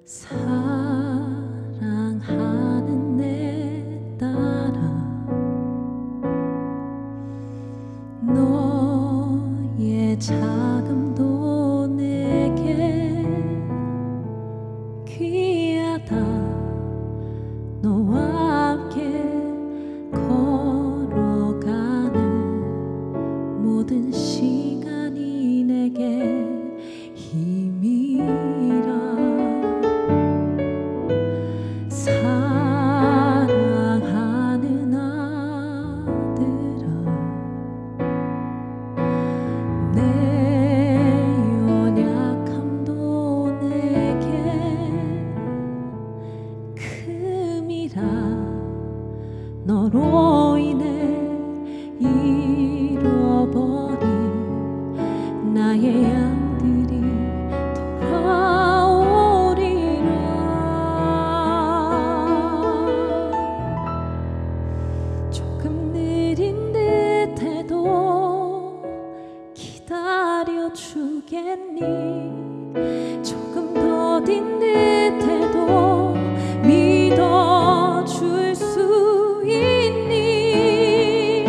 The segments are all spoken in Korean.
사랑하는 내 딸아, 너의 자금도 내게 귀하다. 너와 함께 걸어가는 모든 시간이 내게 힘이라. 사랑하는 아들아, 내 연약함도 내게 큼이라. 너로 인해 잃어버린 나의 양들이 돌아오리라. 조금 느린 듯해도 기다려주겠니? 조금 더딘 듯해도 믿어줄 수 있니?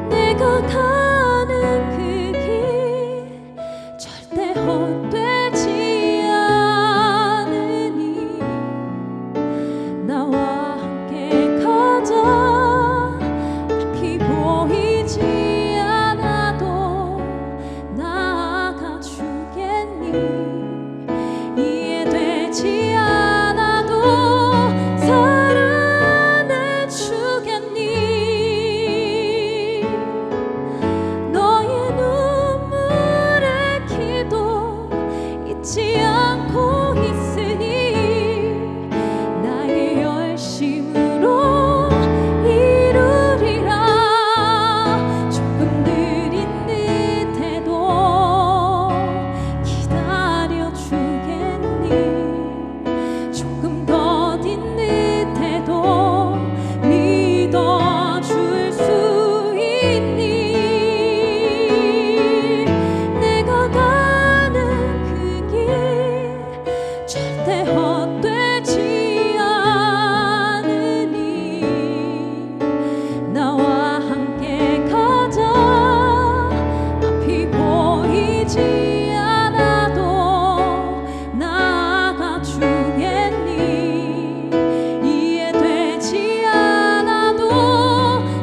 내가 가는 그 길 절대 헛되지 않으니 나와 함께 가자. 앞이 보이지 않아도 나아가 주겠니? 이해되지 않아도 사랑해 주겠니? 너의 눈물의 기도 잊지 않고 있으니 나의 열심으로 이루리라. 조금 느린 듯해도 기다려주겠니? 조금 더딘 듯해도 믿어줄 수 있니? 내가 가는 그 길 절대 헛되지 않으니 나와 함께 가자. 앞이 보이지 않아도 나아가 주겠니? 이해되지 않아도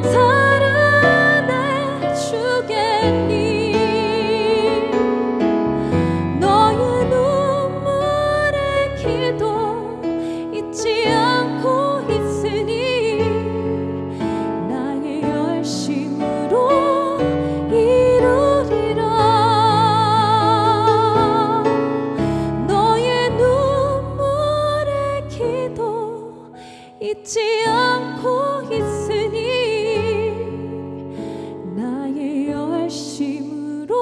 사랑해 주겠니? 너의 눈물의 기도 잊지 않고 있으니 나의 열심으로 이루리라. 너의 눈물의 기도 잊지 않고 있으니 나의 열심으로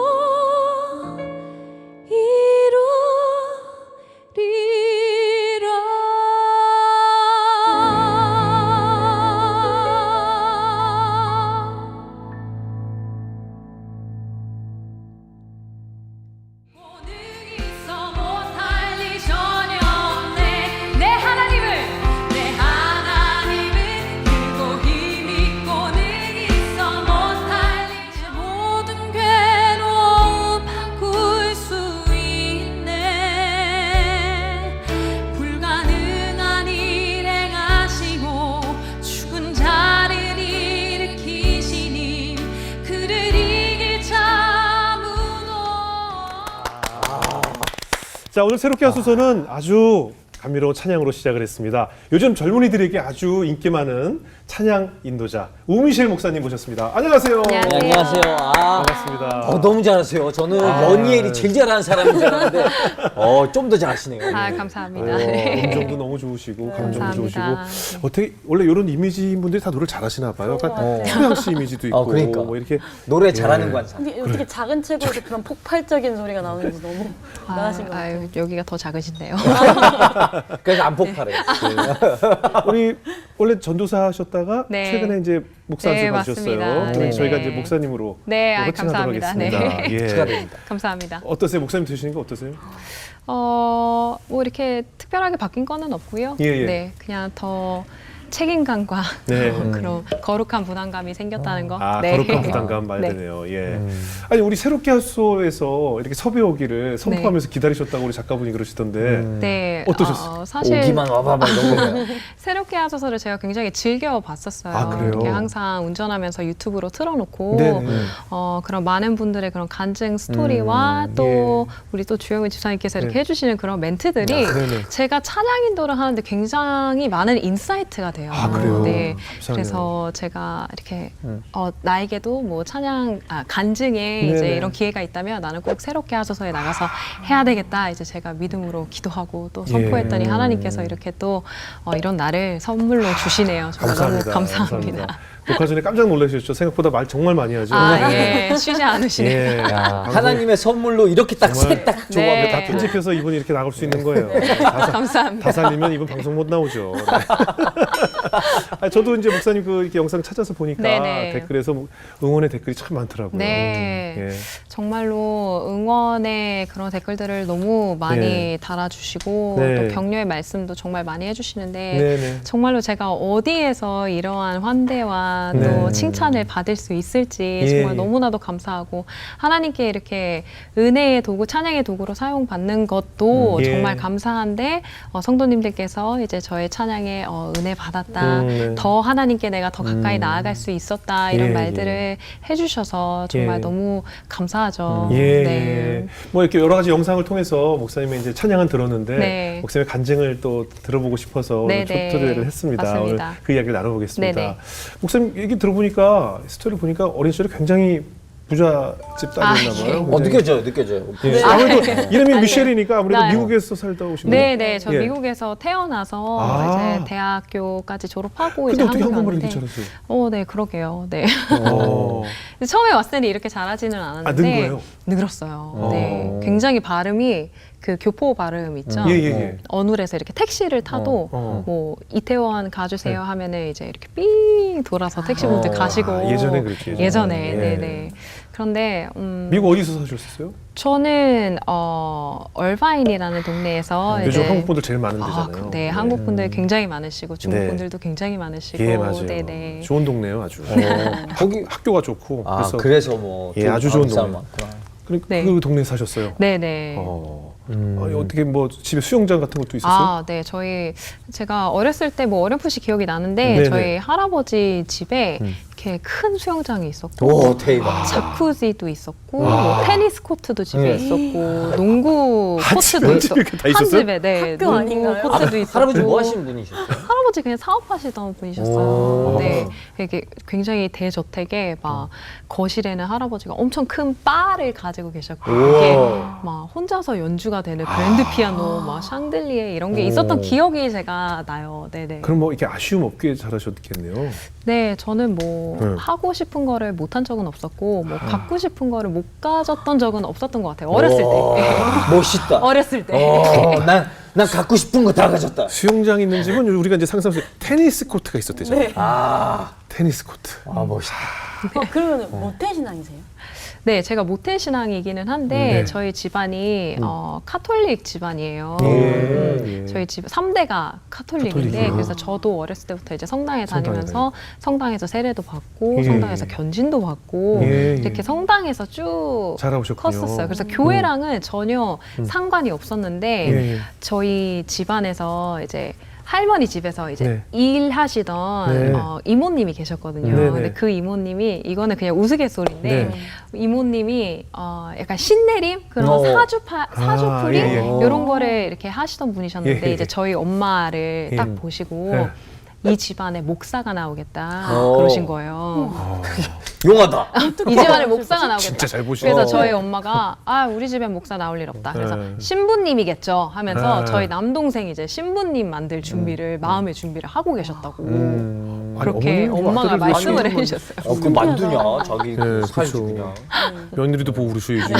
이루리라. 오늘 있어 못할 일 전혀 없네. 내 하나님은 크고 힘 있고는 있어 못할 일. 모든 괴로움 바꿀 수 있네. 불가능한 일 행하시고 죽은 자를 일으키신 님, 그를 이길 자무도. 자, 오늘 새롭게 하소서는 아주 감미로운 찬양으로 시작을 했습니다. 요즘 젊은이들에게 아주 인기 많은 찬양 인도자 우미셸 목사님 모셨습니다. 안녕하세요. 안녕하세요. 네, 안녕하세요. 반갑습니다. 너무 잘하세요. 저는 연이엘이 제일 잘하는 사람인 줄 알았는데 좀 더 잘하시네요. 감사합니다. 네. 음정도 너무 좋으시고 감정도 감사합니다. 좋으시고 어떻게 원래 이런 이미지인 분들이 다 노래를 잘하시나 봐요. 약간 소양 씨 이미지도 있고 그러니까. 뭐 이렇게 노래 잘하는 관상. 근데 어떻게 작은 체구에서 그런 폭발적인 소리가 나오는지 너무 대단하신 것 같아요. 여기가 더 작으신데요. 그래서 안 폭발해요. 우리 원래 전도사 하셨다가 네. 최근에 이제 목사 네, 안수 받으셨어요. 맞습니다. 그럼 네, 저희가 네. 이제 목사님으로 네, 호칭하도록 감사합니다. 하겠습니다. 네. 예. 축하드립니다. 감사합니다. 어떠세요? 목사님 되시는 거 어떠세요? 뭐 이렇게 특별하게 바뀐 거는 없고요. 예, 예. 네, 그냥 더 책임감과 네. 그런 거룩한 부담감이 생겼다는 거. 아, 네. 거룩한 부담감 말 네. 되네요. 예. 아니 우리 새롭게 하소에서 이렇게 섭외 오기를 선포하면서 기다리셨다고 우리 작가분이 그러시던데 네, 어떠셨어요? 사실 오기만 와봐봐 이런 거예요. 새롭게 하소서를 제가 굉장히 즐겨 봤었어요. 아, 그래요? 이렇게 항상 운전하면서 유튜브로 틀어놓고 네네. 그런 많은 분들의 그런 간증 스토리와 또 우리 또 주영훈 집사님께서 이렇게 네. 해주시는 그런 멘트들이 네네. 제가 찬양 인도를 하는데 굉장히 많은 인사이트가 돼요. 아, 그래요? 네. 감사하네요. 그래서 제가 이렇게 나에게도 뭐 간증에 네네. 이제 이런 기회가 있다면 나는 꼭 새롭게 하소서에 나가서 해야 되겠다. 이제 제가 믿음으로 기도하고 또 선포했더니 예. 하나님께서 이렇게 또 이런 날을 선물로 주시네요. 정말 너무 감사합니다. 녹화 전에 깜짝 놀라셨죠? 생각보다 말 정말 많이 하죠. 아, 예. 쉬지 않으시네요. 예. 야, 하나님의 선물로 이렇게 딱 정말 셋딱 네. 조합을 다 편집해서 이분이 이렇게 나갈 수 있는 거예요. 감사합니다. 다 살리면 이분 방송 못 나오죠. 네. 아니, 저도 이제 목사님 그 이렇게 영상 찾아서 보니까 네네. 댓글에서 응원의 댓글이 참 많더라고요. 네. 예. 정말로 응원의 그런 댓글들을 너무 많이 네. 달아주시고 네. 또 격려의 말씀도 정말 많이 해주시는데 네네. 정말로 제가 어디에서 이러한 환대와 또 네. 칭찬을 받을 수 있을지 예, 정말 예. 너무나도 감사하고 하나님께 이렇게 은혜의 도구, 찬양의 도구로 사용받는 것도 예. 정말 감사한데 성도님들께서 이제 저의 찬양에 은혜 받았다. 네. 더 하나님께 내가 더 가까이 나아갈 수 있었다. 이런 예, 말들을 해주셔서 정말 예. 너무 감사하죠. 예, 네. 예. 뭐 이렇게 여러 가지 영상을 통해서 목사님의 이제 찬양은 들었는데 네. 목사님의 간증을 또 들어보고 싶어서 오늘 네, 초대를 네. 했습니다. 맞습니다. 오늘 그 이야기를 나눠보겠습니다. 네, 네. 목사님 얘기 들어보니까 스토리 보니까 어린 시절에 굉장히 부잣집 딸이었나 예. 봐요. 느껴져요. 예. 아무래도 이름이 미셸이니까 아무래도 네. 미국에서 살다 오신 네, 거예요. 네. 저 예. 미국에서 태어나서 아. 이제 대학교까지 졸업하고 근데 이제 어떻게 한국에 한국말을 이렇게 왔는데 잘하세요? 네, 그러게요. 네. 어. 근데 처음에 왔을 때는 이렇게 잘하지는 않았는데 아, 는 거예요? 늘었어요. 네. 굉장히 발음이 그 교포 발음 있죠. 예, 예, 예. 어눌해서 이렇게 택시를 타도 어. 뭐 이태원 가주세요 하면은 이제 이렇게 삥 돌아서 택시분들 가시고 아, 예전에 그랬죠, 예전에. 예전에 예. 네네. 그런데 미국 어디서 사셨어요? 저는 얼바인이라는 동네에서 요즘 이제 한국 분들 제일 많은 데잖아요. 네, 한국 분들 굉장히 많으시고 중국 네. 분들도 굉장히 많으시고 예, 맞아요. 네네. 좋은 동네요, 아주. 거기 학교가 좋고. 그래서 뭐 예, 아주 좋은 동네. 많구나. 네. 그 동네에 사셨어요. 네네. 아니, 어떻게 뭐 집에 수영장 같은 것도 있었어요? 네, 제가 어렸을 때 뭐 어렴풋이 기억이 나는데 네네. 저희 할아버지 집에 이렇게 큰 수영장이 있었고 오 대박. 자쿠지도 있었고 와. 뭐 테니스 코트도 집에 네. 있었고 농구 한 코트도 집에 있었고 이렇게 다 있었어요? 한 집에 네 학교 농구 아닌가요? 코트도 있었고 할아버지 뭐 하시는 분이셨어요? 할아버지 그냥 사업하시던 분이셨어요. 오. 네, 이게 굉장히 대저택에 막 거실에는 할아버지가 엄청 큰 바를 가지고 계셨고 이게 막 혼자서 연주가 되는 그랜드 피아노, 막 샹들리에 이런 게 있었던 기억이 제가 나요. 네네. 그럼 뭐 이렇게 아쉬움 없게 잘하셨겠네요. 네, 저는 뭐 네. 하고 싶은 거를 못 한 적은 없었고 뭐 갖고 싶은 거를 못 가졌던 적은 없었던 것 같아요. 어렸을 때. 멋있다. 어렸을 때. 난 갖고 싶은 거 다 가졌다. 수영장 있는 집은 우리가 이제 상상할 수 테니스 코트가 있었대잖아요. 테니스 코트. 멋있다. 그러면 모태신앙이세요? 네, 제가 모태 신앙이기는 한데 네. 저희 집안이 카톨릭 집안이에요. 예. 저희 집 3대가 카톨릭인데 카톨릭이요. 그래서 저도 어렸을 때부터 이제 성당에 성당에 다니면서 성당에서 세례도 받고 예. 성당에서 견진도 받고 예. 이렇게 성당에서 쭉 자라오셨군요. 컸었어요. 그래서 교회랑은 전혀 상관이 없었는데 예. 저희 집안에서 이제 할머니 집에서 이제 네. 일하시던 네. 이모님이 계셨거든요. 네네. 근데 그 이모님이 이거는 그냥 우스갯소리인데 네. 이모님이 약간 신내림 그런 사주풀이 예, 예. 이런 거를 이렇게 하시던 분이셨는데 예, 예. 이제 저희 엄마를 예. 딱 보시고 예. 이 집안에 목사가 나오겠다 오. 그러신 거예요. 용하다. 이 집안에 목사가 나오겠다. 진짜 잘 보시네. 그래서 저희 엄마가 우리 집엔 목사 나올 일 없다. 그래서 네. 신부님이겠죠 하면서 네. 저희 남동생이 이제 신부님 만들 준비를 마음의 준비를 하고 계셨다고 그렇게 아니, 어머님도 엄마가 아들을 말씀을 아니, 해주셨어요. 그 만두냐 자기 네, 살지 그렇죠. 그냥. 며느리도 보고 그러셔야지.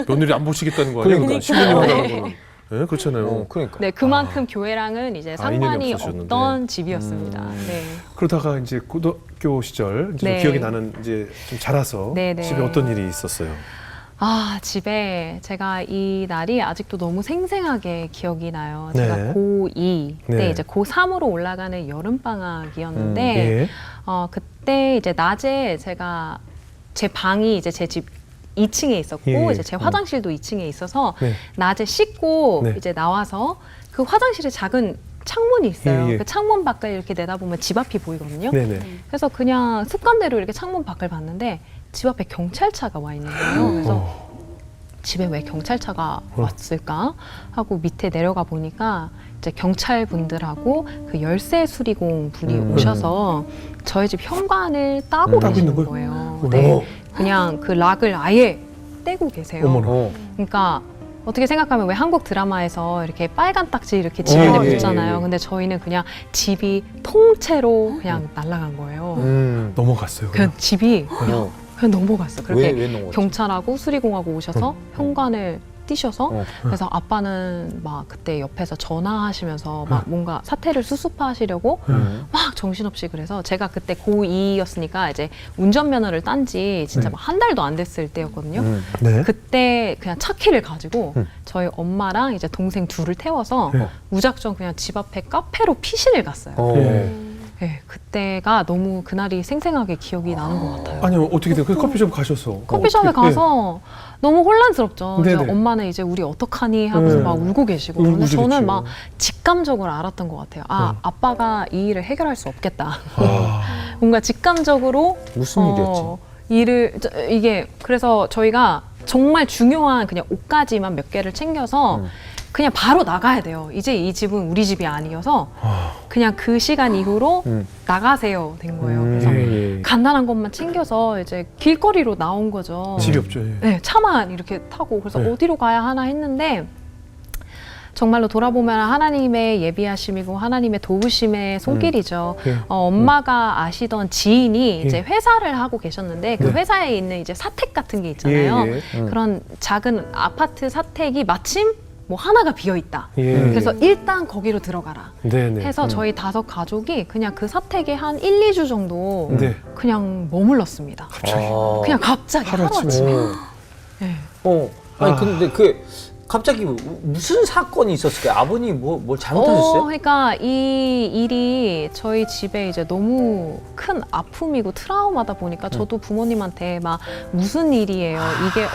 며느리 안 보시겠다는 거 아니에요? 그러니까. 신부님 한다는 거는. 네, 그렇잖아요. 그러니까. 네, 그만큼 교회랑은 이제 인연이 상관이 없으셨는데. 없던 집이었습니다. 네. 그러다가 이제 고등학교 시절 이제 네. 좀 기억이 나는 이제 좀 자라서 네, 네. 집에 어떤 일이 있었어요? 아, 집에 제가 이 날이 아직도 너무 생생하게 기억이 나요. 네. 제가 고2 때 네. 이제 고3으로 올라가는 여름방학이었는데, 예. 그때 이제 낮에 제가 제 방이 이제 제 집 2층에 있었고, 예. 이제 제 화장실도 2층에 있어서, 네. 낮에 씻고 네. 이제 나와서 그 화장실에 작은 창문이 있어요. 예, 예. 그 창문 밖을 이렇게 내다보면 집 앞이 보이거든요. 네네. 그래서 그냥 습관대로 이렇게 창문 밖을 봤는데 집 앞에 경찰차가 와 있는 거예요. 그래서 집에 왜 경찰차가 왔을까 하고 밑에 내려가 보니까 이제 경찰분들하고 그 열쇠 수리공 분이 오셔서 저희 집 현관을 따고 따고 계시는 있는 거예요. 오. 네. 그냥 그 락을 아예 떼고 계세요. 어머나. 그러니까 어떻게 생각하면 왜 한국 드라마에서 이렇게 빨간 딱지 이렇게 집에 예, 붙잖아요. 예, 예. 근데 저희는 그냥 집이 통째로 그냥 날아간 거예요. 넘어갔어요. 그냥 집이 그냥 넘어갔어. 그렇게 왜 넘어갔지? 경찰하고 수리공하고 오셔서 현관을 뛰셔서 어. 그래서 아빠는 막 그때 옆에서 전화하시면서 막 뭔가 사태를 수습하시려고 막 정신없이 그래서 제가 그때 고2였으니까 이제 운전면허를 딴 지 진짜 막 한 달도 안 됐을 때였거든요. 네. 그때 그냥 차 키를 가지고 저희 엄마랑 이제 동생 둘을 태워서 네. 무작정 그냥 집 앞에 카페로 피신을 갔어요. 예. 네, 그때가 너무 그날이 생생하게 기억이 나는 것 같아요. 아니 어떻게 돼요? 그 커피숍 가셔서 커피숍에 어떻게- 가서 너무 혼란스럽죠. 네네. 그래서 엄마는 이제 우리 어떡하니 하고서 막 울고 계시고 울고 근데 저는 그랬죠. 막 직감적으로 알았던 것 같아요. 아, 아빠가 이 일을 해결할 수 없겠다. 뭔가 직감적으로 무슨 일이었지? 이게 그래서 저희가 정말 중요한 그냥 옷가지만 몇 개를 챙겨서 그냥 바로 나가야 돼요. 이제 이 집은 우리 집이 아니어서 그냥 그 시간 이후로 나가세요 된 거예요. 그래서 예, 예. 간단한 것만 챙겨서 이제 길거리로 나온 거죠. 집이 없죠. 예. 네, 차만 이렇게 타고 그래서 네. 어디로 가야 하나 했는데 정말로 돌아보면 하나님의 예비하심이고 하나님의 도우심의 손길이죠. 예. 엄마가 아시던 지인이 이제 예. 회사를 하고 계셨는데 그 네. 회사에 있는 이제 사택 같은 게 있잖아요. 예, 그런 작은 아파트 사택이 마침 뭐 하나가 비어 있다. 예. 그래서 일단 거기로 들어가라. 네네. 해서 저희 5 가족이 그냥 그 사택에 한 1, 2주 정도 네. 그냥 머물렀습니다. 그냥 갑자기 하루아침에. 하루아침에. 네. 아니 아. 근데 그 갑자기 무슨 사건이 있었을까요? 아버님이 뭘 잘못하셨어요? 그러니까 이 일이 저희 집에 이제 너무 큰 아픔이고 트라우마다 보니까 저도 부모님한테 막 무슨 일이에요? 이게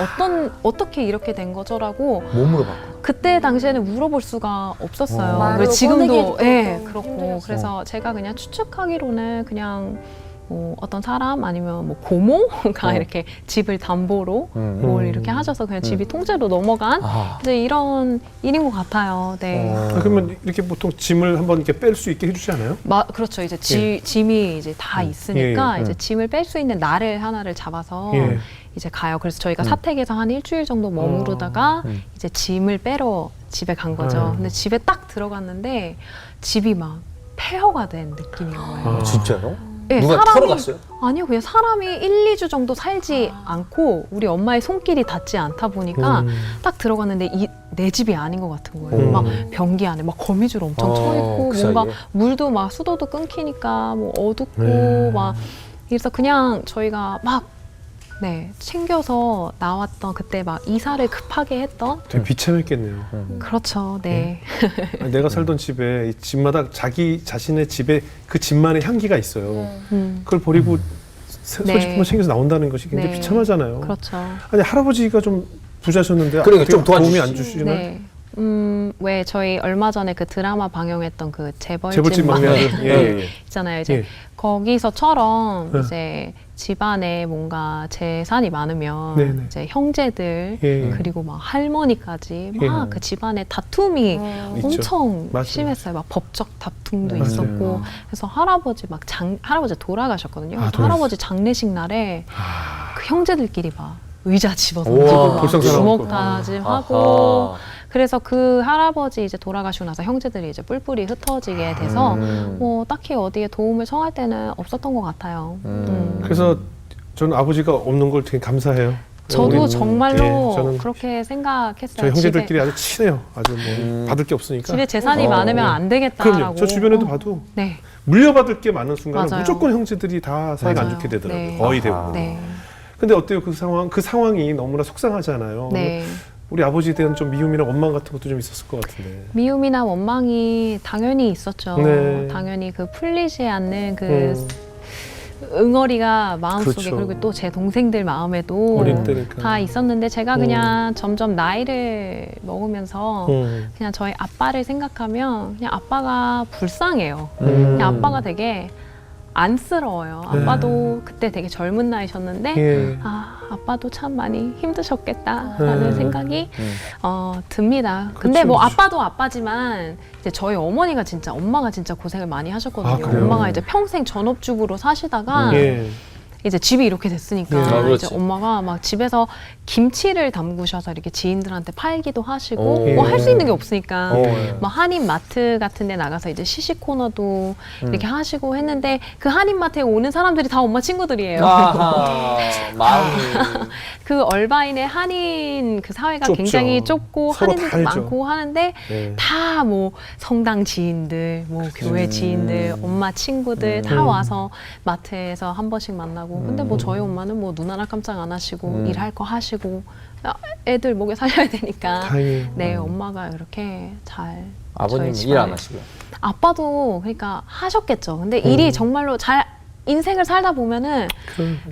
어떻게 이렇게 된 거죠라고 못 물어봤고. 그때 당시에는 물어볼 수가 없었어요. 말로 그리고 지금도 꺼내기도 예, 좀 그렇고 힘들었어요. 그래서 제가 그냥 추측하기로는 그냥 뭐 어떤 사람 아니면 뭐 고모가 이렇게 집을 담보로 뭘 이렇게 하셔서 그냥 집이 통째로 넘어간 이제 이런 일인 것 같아요. 네. 그러면 이렇게 보통 짐을 한번 이렇게 뺄 수 있게 해주지 않아요? 그렇죠. 이제 짐이 이제 다 있으니까 예, 이제 짐을 뺄 수 있는 날을 하나를 잡아서 예. 이제 가요. 그래서 저희가 사택에서 한 일주일 정도 머무르다가 이제 짐을 빼러 집에 간 거죠. 근데 집에 딱 들어갔는데 집이 막 폐허가 된 느낌인 거예요. 진짜요? 네, 누가 털어갔어요? 아니요, 그냥 사람이 1, 2주 정도 살지 않고 우리 엄마의 손길이 닿지 않다 보니까 딱 들어갔는데 내 집이 아닌 것 같은 거예요. 막 변기 안에 막 거미줄 엄청 쳐 있고 그 뭔가 사이에? 물도 막 수도도 끊기니까 뭐 어둡고 네. 막 그래서 그냥 저희가 막 챙겨서 나왔던 그때 막 이사를 급하게 했던 되게 비참했겠네요. 그렇죠, 네. 아니, 내가 살던 집에 이 집마다 자기 자신의 집에 그 집만의 향기가 있어요. 그걸 버리고 네. 소지품을 챙겨서 나온다는 것이 굉장히 네. 비참하잖아요. 그렇죠. 아니 할아버지가 좀 부자셨는데 그러니까 어떻게 좀 도와주시지. 도움이 안 주시나요? 네. 왜 저희 얼마 전에 그 드라마 방영했던 그 재벌집 재벌집 막내 막내 아들. 예. 있잖아요. 이제 예. 거기서처럼 네. 이제 집안에 뭔가 재산이 많으면 네네. 이제 형제들 예. 그리고 막 할머니까지 예. 막 그 집안에 다툼이 있죠. 엄청 맞아요. 심했어요. 막 법적 다툼도 맞아요. 있었고 그래서 할아버지 할아버지 돌아가셨거든요. 아, 그래서 할아버지 장례식 날에 그 형제들끼리 막 의자 집어서 우와, 던지고 막 불쌍사람 주먹 없고. 다짐하고 아하. 그래서 그 할아버지 이제 돌아가시고 나서 형제들이 이제 뿔뿔이 흩어지게 돼서 뭐 딱히 어디에 도움을 청할 때는 없었던 것 같아요. 그래서 저는 아버지가 없는 걸 되게 감사해요. 저도 우리, 정말로 예, 저는 그렇게 생각했어요. 저희 형제들끼리 아주 친해요. 아주 뭐 받을 게 없으니까. 집에 재산이 많으면 안 되겠다라고. 그럼요. 저 주변에도 봐도 네. 물려받을 게 많은 순간은 맞아요. 무조건 형제들이 다 사이가 안 맞아요. 좋게 되더라고요. 네. 거의 아하. 대부분. 네. 근데 어때요? 그 상황이 너무나 속상하잖아요. 네. 우리 아버지에 대한 좀 미움이나 원망 같은 것도 좀 있었을 것 같은데. 미움이나 원망이 당연히 있었죠. 네. 당연히 그 풀리지 않는 그 음. 응어리가 마음속에 그렇죠. 그리고 또 제 동생들 마음에도 어릴 때니까. 다 있었는데 제가 그냥 점점 나이를 먹으면서 그냥 저희 아빠를 생각하면 그냥 아빠가 불쌍해요. 그냥 아빠가 되게 안쓰러워요. 네. 아빠도 그때 되게 젊은 나이셨는데 예. 아빠도 참 많이 힘드셨겠다라는 네. 생각이 듭니다. 근데 그렇죠, 뭐 그렇죠. 아빠도 아빠지만 이제 저희 어머니가 진짜 엄마가 진짜 고생을 많이 하셨거든요. 아, 그래요? 엄마가 이제 평생 전업주부로 사시다가 예. 이제 집이 이렇게 됐으니까 네. 아, 그렇지. 이제 엄마가 막 집에서 김치를 담그셔서 이렇게 지인들한테 팔기도 하시고 오. 뭐 할 수 있는 게 없으니까 예. 뭐 한인 마트 같은 데 나가서 이제 시식 코너도 이렇게 하시고 했는데 그 한인 마트에 오는 사람들이 다 엄마 친구들이에요. 아하, 마음이. 그 얼바인의 한인 그 사회가 좁죠. 굉장히 좁고 서로 한인들도 다 알죠. 많고 하는데 예. 다 뭐 성당 지인들, 뭐 교회 지인들, 엄마 친구들 다 와서 마트에서 한 번씩 만나고. 근데 뭐 저희 엄마는 뭐 눈 하나 깜짝 안 하시고 일할 거 하시고 애들 먹여 살려야 되니까. 다행이에요. 네, 엄마가 이렇게 잘. 아버님은 저희 일 안 집안을- 하시고요. 아빠도 그러니까 하셨겠죠. 근데 일이 정말로 잘 인생을 살다 보면은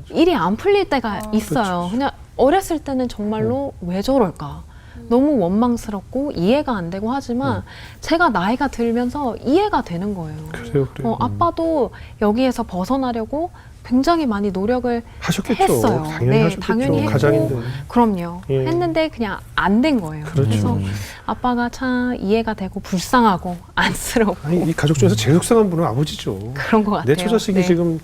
일이 안 풀릴 때가 있어요. 그냥 어렸을 때는 정말로 왜 저럴까? 너무 원망스럽고 이해가 안 되고 하지만 제가 나이가 들면서 이해가 되는 거예요. 그래요. 아빠도 여기에서 벗어나려고 굉장히 많이 노력을 하셨겠죠. 했어요. 당연히 네, 하셨겠죠. 당연히 했고, 가장인데. 그럼요. 예. 했는데 그냥 안 된 거예요. 그렇죠. 그래서 아빠가 참 이해가 되고 불쌍하고 안쓰럽고 아니, 이 가족 중에서 제일 속상한 분은 아버지죠. 그런 것 같아요. 내 처자식이 네. 지금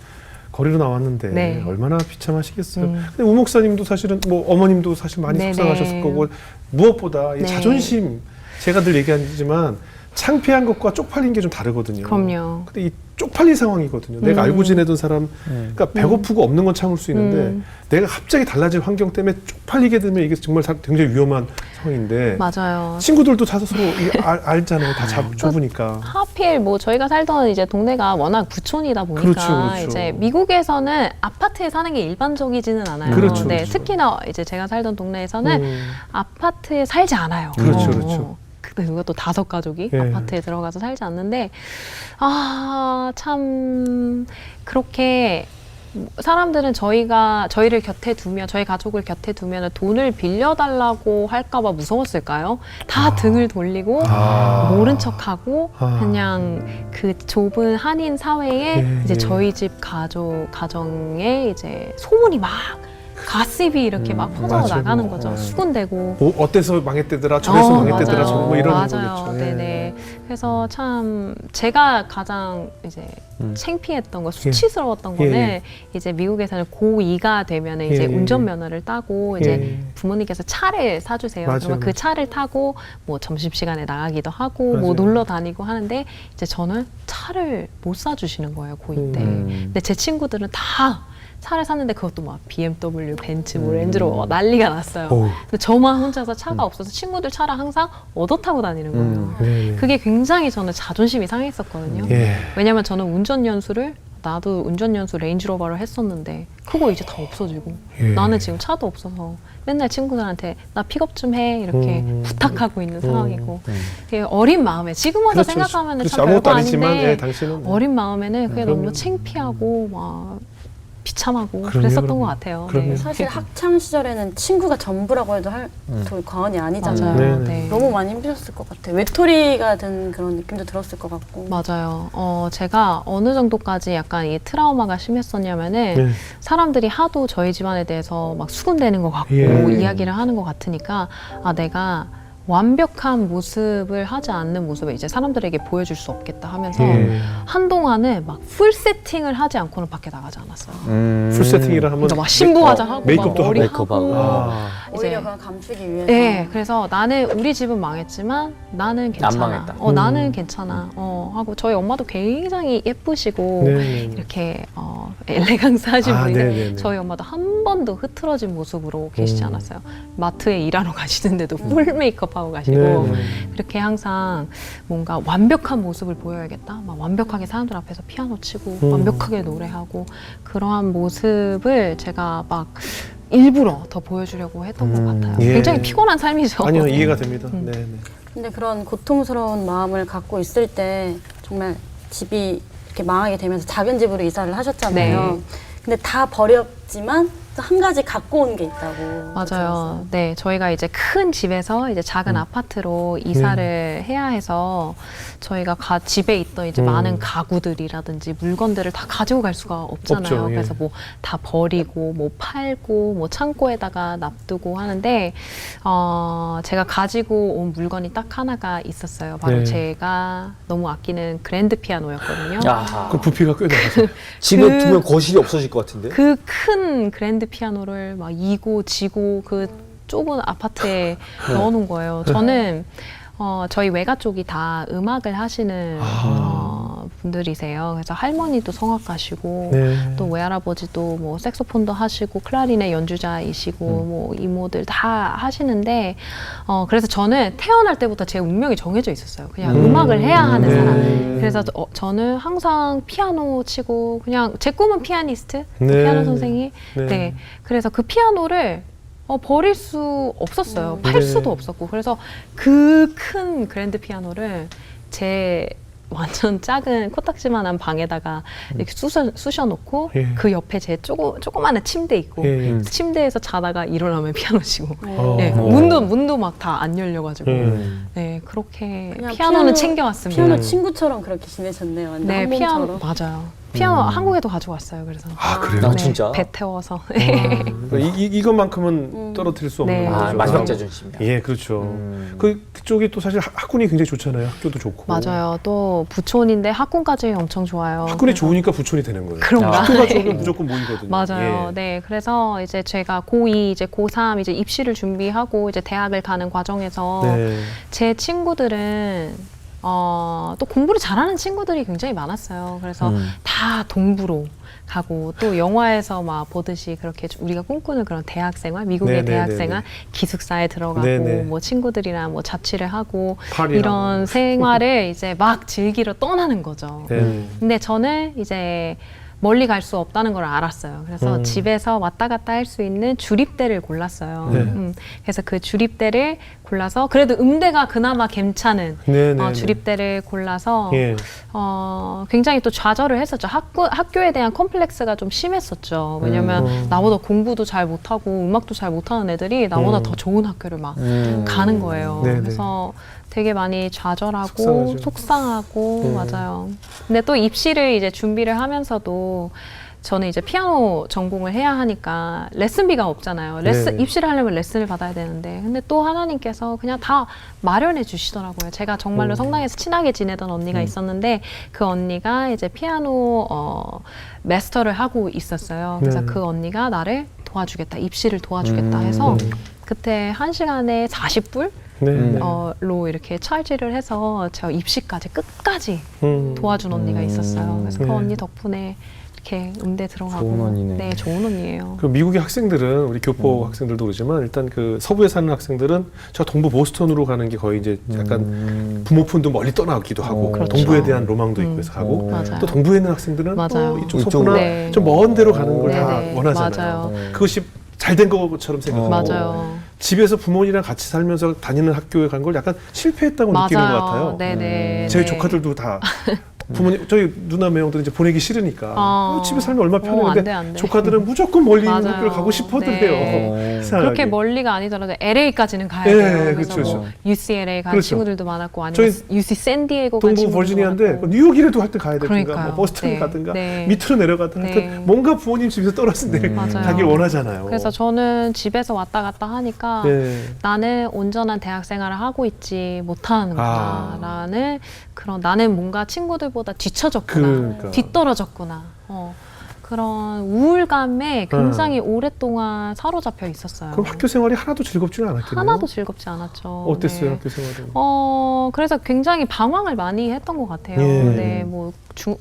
거리로 나왔는데 네. 얼마나 비참하시겠어요. 근데 우 목사님도 사실은 뭐 어머님도 사실 많이 네네. 속상하셨을 거고 무엇보다 이 네. 자존심 제가 늘 얘기하지만 창피한 것과 쪽팔린 게 좀 다르거든요. 그럼요. 근데 이 쪽팔린 상황이거든요. 내가 알고 지내던 사람, 그러니까 배고프고 없는 건 참을 수 있는데 내가 갑자기 달라진 환경 때문에 쪽팔리게 되면 이게 정말 굉장히 위험한 상황인데 맞아요. 친구들도 다 서로 알잖아요. 다 좁으니까. 하필 뭐 저희가 살던 이제 동네가 워낙 부촌이다 보니까 그렇죠, 그렇죠. 이제 미국에서는 아파트에 사는 게 일반적이지는 않아요. 그렇죠, 네, 그렇죠. 특히나 이제 제가 살던 동네에서는 아파트에 살지 않아요. 그렇죠, 그렇죠. 근데 누가 또 5가족이 예. 아파트에 들어가서 살지 않는데 참 그렇게 사람들은 저희를 곁에 두면 저희 가족을 곁에 두면 돈을 빌려달라고 할까봐 무서웠을까요? 다 등을 돌리고 모른 척하고 그냥 그 좁은 한인 사회에 예, 이제 예. 저희 집 가정에 이제 소문이 막 가십이 이렇게 막 퍼져 맞아요. 나가는 거죠. 수군대고. 뭐 어때서 망했대더라, 저래서 망했대더라, 맞아요. 뭐 이런 맞아요. 거겠죠. 예. 네네. 그래서 참 제가 가장 이제 창피했던 거, 수치스러웠던 예. 거는 이제 미국에서는 고2가 되면 이제 예. 운전면허를 따고 이제 예. 부모님께서 차를 사주세요. 맞아요. 그러면 그 차를 타고 뭐 점심시간에 나가기도 하고 맞아요. 뭐 놀러 다니고 하는데 이제 저는 차를 못 사주시는 거예요, 고2 때. 근데 제 친구들은 다 차를 샀는데 그것도 막 BMW, 벤츠, 뭐 렌즈로버 난리가 났어요. 어우. 근데 저만 혼자서 차가 없어서 친구들 차를 항상 얻어 타고 다니는 거예요. 네. 그게 굉장히 저는 자존심이 상했었거든요. 예. 왜냐면 저는 운전 연수를 나도 운전 연수 레인지로버를 했었는데 그거 이제 다 없어지고 예. 나는 지금 차도 없어서 맨날 친구들한테 나 픽업 좀 해 이렇게 부탁하고 있는 상황이고 그게 어린 마음에 지금 와서 그렇죠. 생각하면 그렇죠. 참 별거 아무것도 아니지만 아닌데 예, 당신은 어린 마음에는 그게 그럼요. 너무 창피하고 막 비참하고 그럼요, 그랬었던 그럼요. 것 같아요. 그럼요. 네. 사실 학창 시절에는 친구가 전부라고 해도 과언이 아니잖아요. 맞아요. 네, 네. 너무 많이 힘드셨을 것 같아요. 외톨이가 된 그런 느낌도 들었을 것 같고. 맞아요. 제가 어느 정도까지 약간 이 트라우마가 심했었냐면은 네. 사람들이 하도 저희 집안에 대해서 막 수군대는 것 같고 예. 이야기를 하는 것 같으니까 내가 완벽한 모습을 하지 않는 모습을 이제 사람들에게 보여줄 수 없겠다 하면서 예. 한동안은 막 풀 세팅을 하지 않고는 밖에 나가지 않았어요. 풀 세팅이라 하면 그러니까 막 신부 화장하고 메이크업도 막 머리 하고. 하고 아. 이제 오히려 그걸 감추기 위해서. 네, 그래서 나는 우리 집은 망했지만 나는 괜찮아. 망했다. 나는 괜찮아. 하고 저희 엄마도 굉장히 예쁘시고 네. 이렇게 엘레강스하신 아, 분인데 네네네. 저희 엄마도 한 번도 흐트러진 모습으로 계시지 않았어요. 마트에 일하러 가시는데도 풀 메이크업하고 가시고 네. 그렇게 항상 뭔가 완벽한 모습을 보여야겠다. 막 완벽하게 사람들 앞에서 피아노 치고 완벽하게 노래하고 그러한 모습을 제가 막 일부러 더 보여주려고 했던 것 같아요. 예. 굉장히 피곤한 삶이죠. 아니요, 이해가 됩니다. 네, 네. 근데 그런 고통스러운 마음을 갖고 있을 때 정말 집이 이렇게 망하게 되면서 작은 집으로 이사를 하셨잖아요. 네. 근데 다 버렸지만 또 한 가지 갖고 온 게 있다고. 맞아요. 들었어요. 네, 저희가 이제 큰 집에서 이제 작은 아파트로 이사를 해야 해서 저희가 집에 있던 이제 많은 가구들이라든지 물건들을 다 가지고 갈 수가 없잖아요. 없죠, 예. 그래서 뭐 다 버리고 뭐 팔고 뭐 창고에다가 놔두고 하는데 제가 가지고 온 물건이 딱 하나가 있었어요. 바로 네. 제가 너무 아끼는 그랜드 피아노였거든요. 아하. 그 부피가 꽤 나가서. 집에 그- 두면 거실이 없어질 것 같은데. 그 큰 그랜드 피아노를 막 이고 지고 그 좁은 아파트에 넣어놓은 거예요. 저는 저희 외가 쪽이 다 음악을 하시는 분들이세요. 그래서 할머니도 성악가시고 네. 또 외할아버지도 뭐 색소폰도 하시고 클라리넷 연주자이시고 뭐 이모들 다 하시는데 그래서 저는 태어날 때부터 제 운명이 정해져 있었어요. 그냥 음악을 해야 하는 네. 사람. 그래서 저는 항상 피아노 치고 그냥 제 꿈은 피아니스트, 네. 피아노 선생이. 네. 네. 그래서 그 피아노를 버릴 수 없었어요. 팔 네. 수도 없었고. 그래서 그 큰 그랜드 피아노를 제 완전 작은 코딱지만한 방에다가 이렇게 쑤셔놓고 예. 그 옆에 제 조그마한 침대 있고 예. 침대에서 자다가 일어나면 피아노 치고 어. 네, 어. 문도 막 다 안 열려가지고 음. 네 그렇게 그냥 피아노는 챙겨왔습니다. 피아노 친구처럼 그렇게 지내셨네요. 완전 네 한 피아노 몸처럼. 맞아요. 피아노 한국에도 가지고 왔어요. 그래서 아, 그래요? 아, 진짜? 배 태워서 이것만큼은 떨어뜨릴 수 없는 네. 거죠. 아, 마지막 자존심이야. 예, 그렇죠. 그쪽이 또 사실 학군이 굉장히 좋잖아요. 학교도 좋고. 맞아요. 또 부촌인데 학군까지 엄청 좋아요. 학군이 좋으니까 부촌이 되는 거예요. 그런가? 학교가 좋으면 무조건 모이거든요. 맞아요. 예. 네, 그래서 이제 제가 고2, 이제 고3 이제 입시를 준비하고 이제 대학을 가는 과정에서 네. 제 친구들은 또 공부를 잘하는 친구들이 굉장히 많았어요. 그래서 다 동부로 가고 또 영화에서 막 보듯이 그렇게 우리가 꿈꾸는 그런 대학생활, 미국의 네네네네. 대학생활, 기숙사에 들어가고 네네. 뭐 친구들이랑 뭐 자취를 하고 파리하고. 이런 생활을 이제 막 즐기러 떠나는 거죠. 네. 근데 저는 이제 멀리 갈 수 없다는 걸 알았어요. 그래서 집에서 왔다 갔다 할 수 있는 주립대를 골랐어요. 네. 그래서 그 주립대를 골라서 그래도 음대가 그나마 괜찮은 네, 네, 네. 주립대를 골라서 예. 굉장히 또 좌절을 했었죠. 학교에 대한 컴플렉스가 좀 심했었죠. 왜냐면 나보다 공부도 잘 못하고 음악도 잘 못하는 애들이 나보다 더 좋은 학교를 막 가는 거예요. 네네. 그래서 되게 많이 좌절하고 속상하죠. 속상하고 맞아요. 근데 또 입시를 이제 준비를 하면서도 저는 이제 피아노 전공을 해야 하니까 레슨비가 없잖아요. 네네. 입시를 하려면 레슨을 받아야 되는데 근데 또 하나님께서 그냥 다 마련해 주시더라고요. 제가 정말로 성당에서 친하게 지내던 언니가 있었는데 그 언니가 이제 피아노 마스터를 하고 있었어요. 그래서 네. 그 언니가 나를 도와주겠다, 입시를 도와주겠다 해서 그때 한 시간에 40불 네. 네. 로 이렇게 찰지를 해서 제가 입시까지 끝까지 음. 도와준 언니가 있었어요. 그래서 그 네. 언니 덕분에 이렇게 음대 들어가고 좋은 언니네. 네, 좋은 언니예요. 그 미국의 학생들은 우리 교포 학생들도 그러지만 일단 그 서부에 사는 학생들은 저 동부 보스턴으로 가는 게 거의 이제 약간 부모 푼도 멀리 떠나기도 하고 그렇죠. 동부에 대한 로망도 있고 해서 가고 맞아요. 또 동부에 있는 학생들은 맞아요. 또 이쪽 이쪽으로. 서부나 네. 좀 먼 데로 가는 걸 다 네네. 원하잖아요. 맞아요. 그것이 잘 된 것처럼 생각하고 맞아요. 집에서 부모님이랑 같이 살면서 다니는 학교에 간 걸 약간 실패했다고 느끼는 것 같아요. 네네. 제 네. 조카들도 다 부모님 저희 누나 매형들은 이제 보내기 싫으니까 집에 살면 얼마나 편해. 안 근데 돼, 안 돼. 조카들은 무조건 멀리 있는 맞아요. 학교를 가고 싶어도 네. 해요. 이상하게. 그렇게 멀리가 아니더라도 LA까지는 가야 예, 돼요. 그렇죠, 그래서 뭐 그렇죠. UCLA 가는 그렇죠. 친구들도 많았고 아니면 저희 UC 샌디에고 간 동부 친구들도 버지니아인데 많았고. 뉴욕이라도 할 때 가야 되든가 그러니까요. 뭐 버스턴 네. 가든가 네. 밑으로 내려가든 하여튼 네. 뭔가 부모님 집에서 떨어진 데 맞아요. 가길 원하잖아요. 그래서 저는 집에서 왔다 갔다 하니까 예. 나는 온전한 대학 생활을 하고 있지 못하는구나라는 그런 나는 뭔가 친구들보다 뒤처졌구나, 그러니까. 뒤떨어졌구나. 그런 우울감에 굉장히 오랫동안 사로잡혀 있었어요. 그럼 학교 생활이 하나도 즐겁지는 않았겠네요. 하나도 즐겁지 않았죠. 어땠어요, 네. 학교 생활은? 그래서 굉장히 방황을 많이 했던 것 같아요. 예. 네, 뭐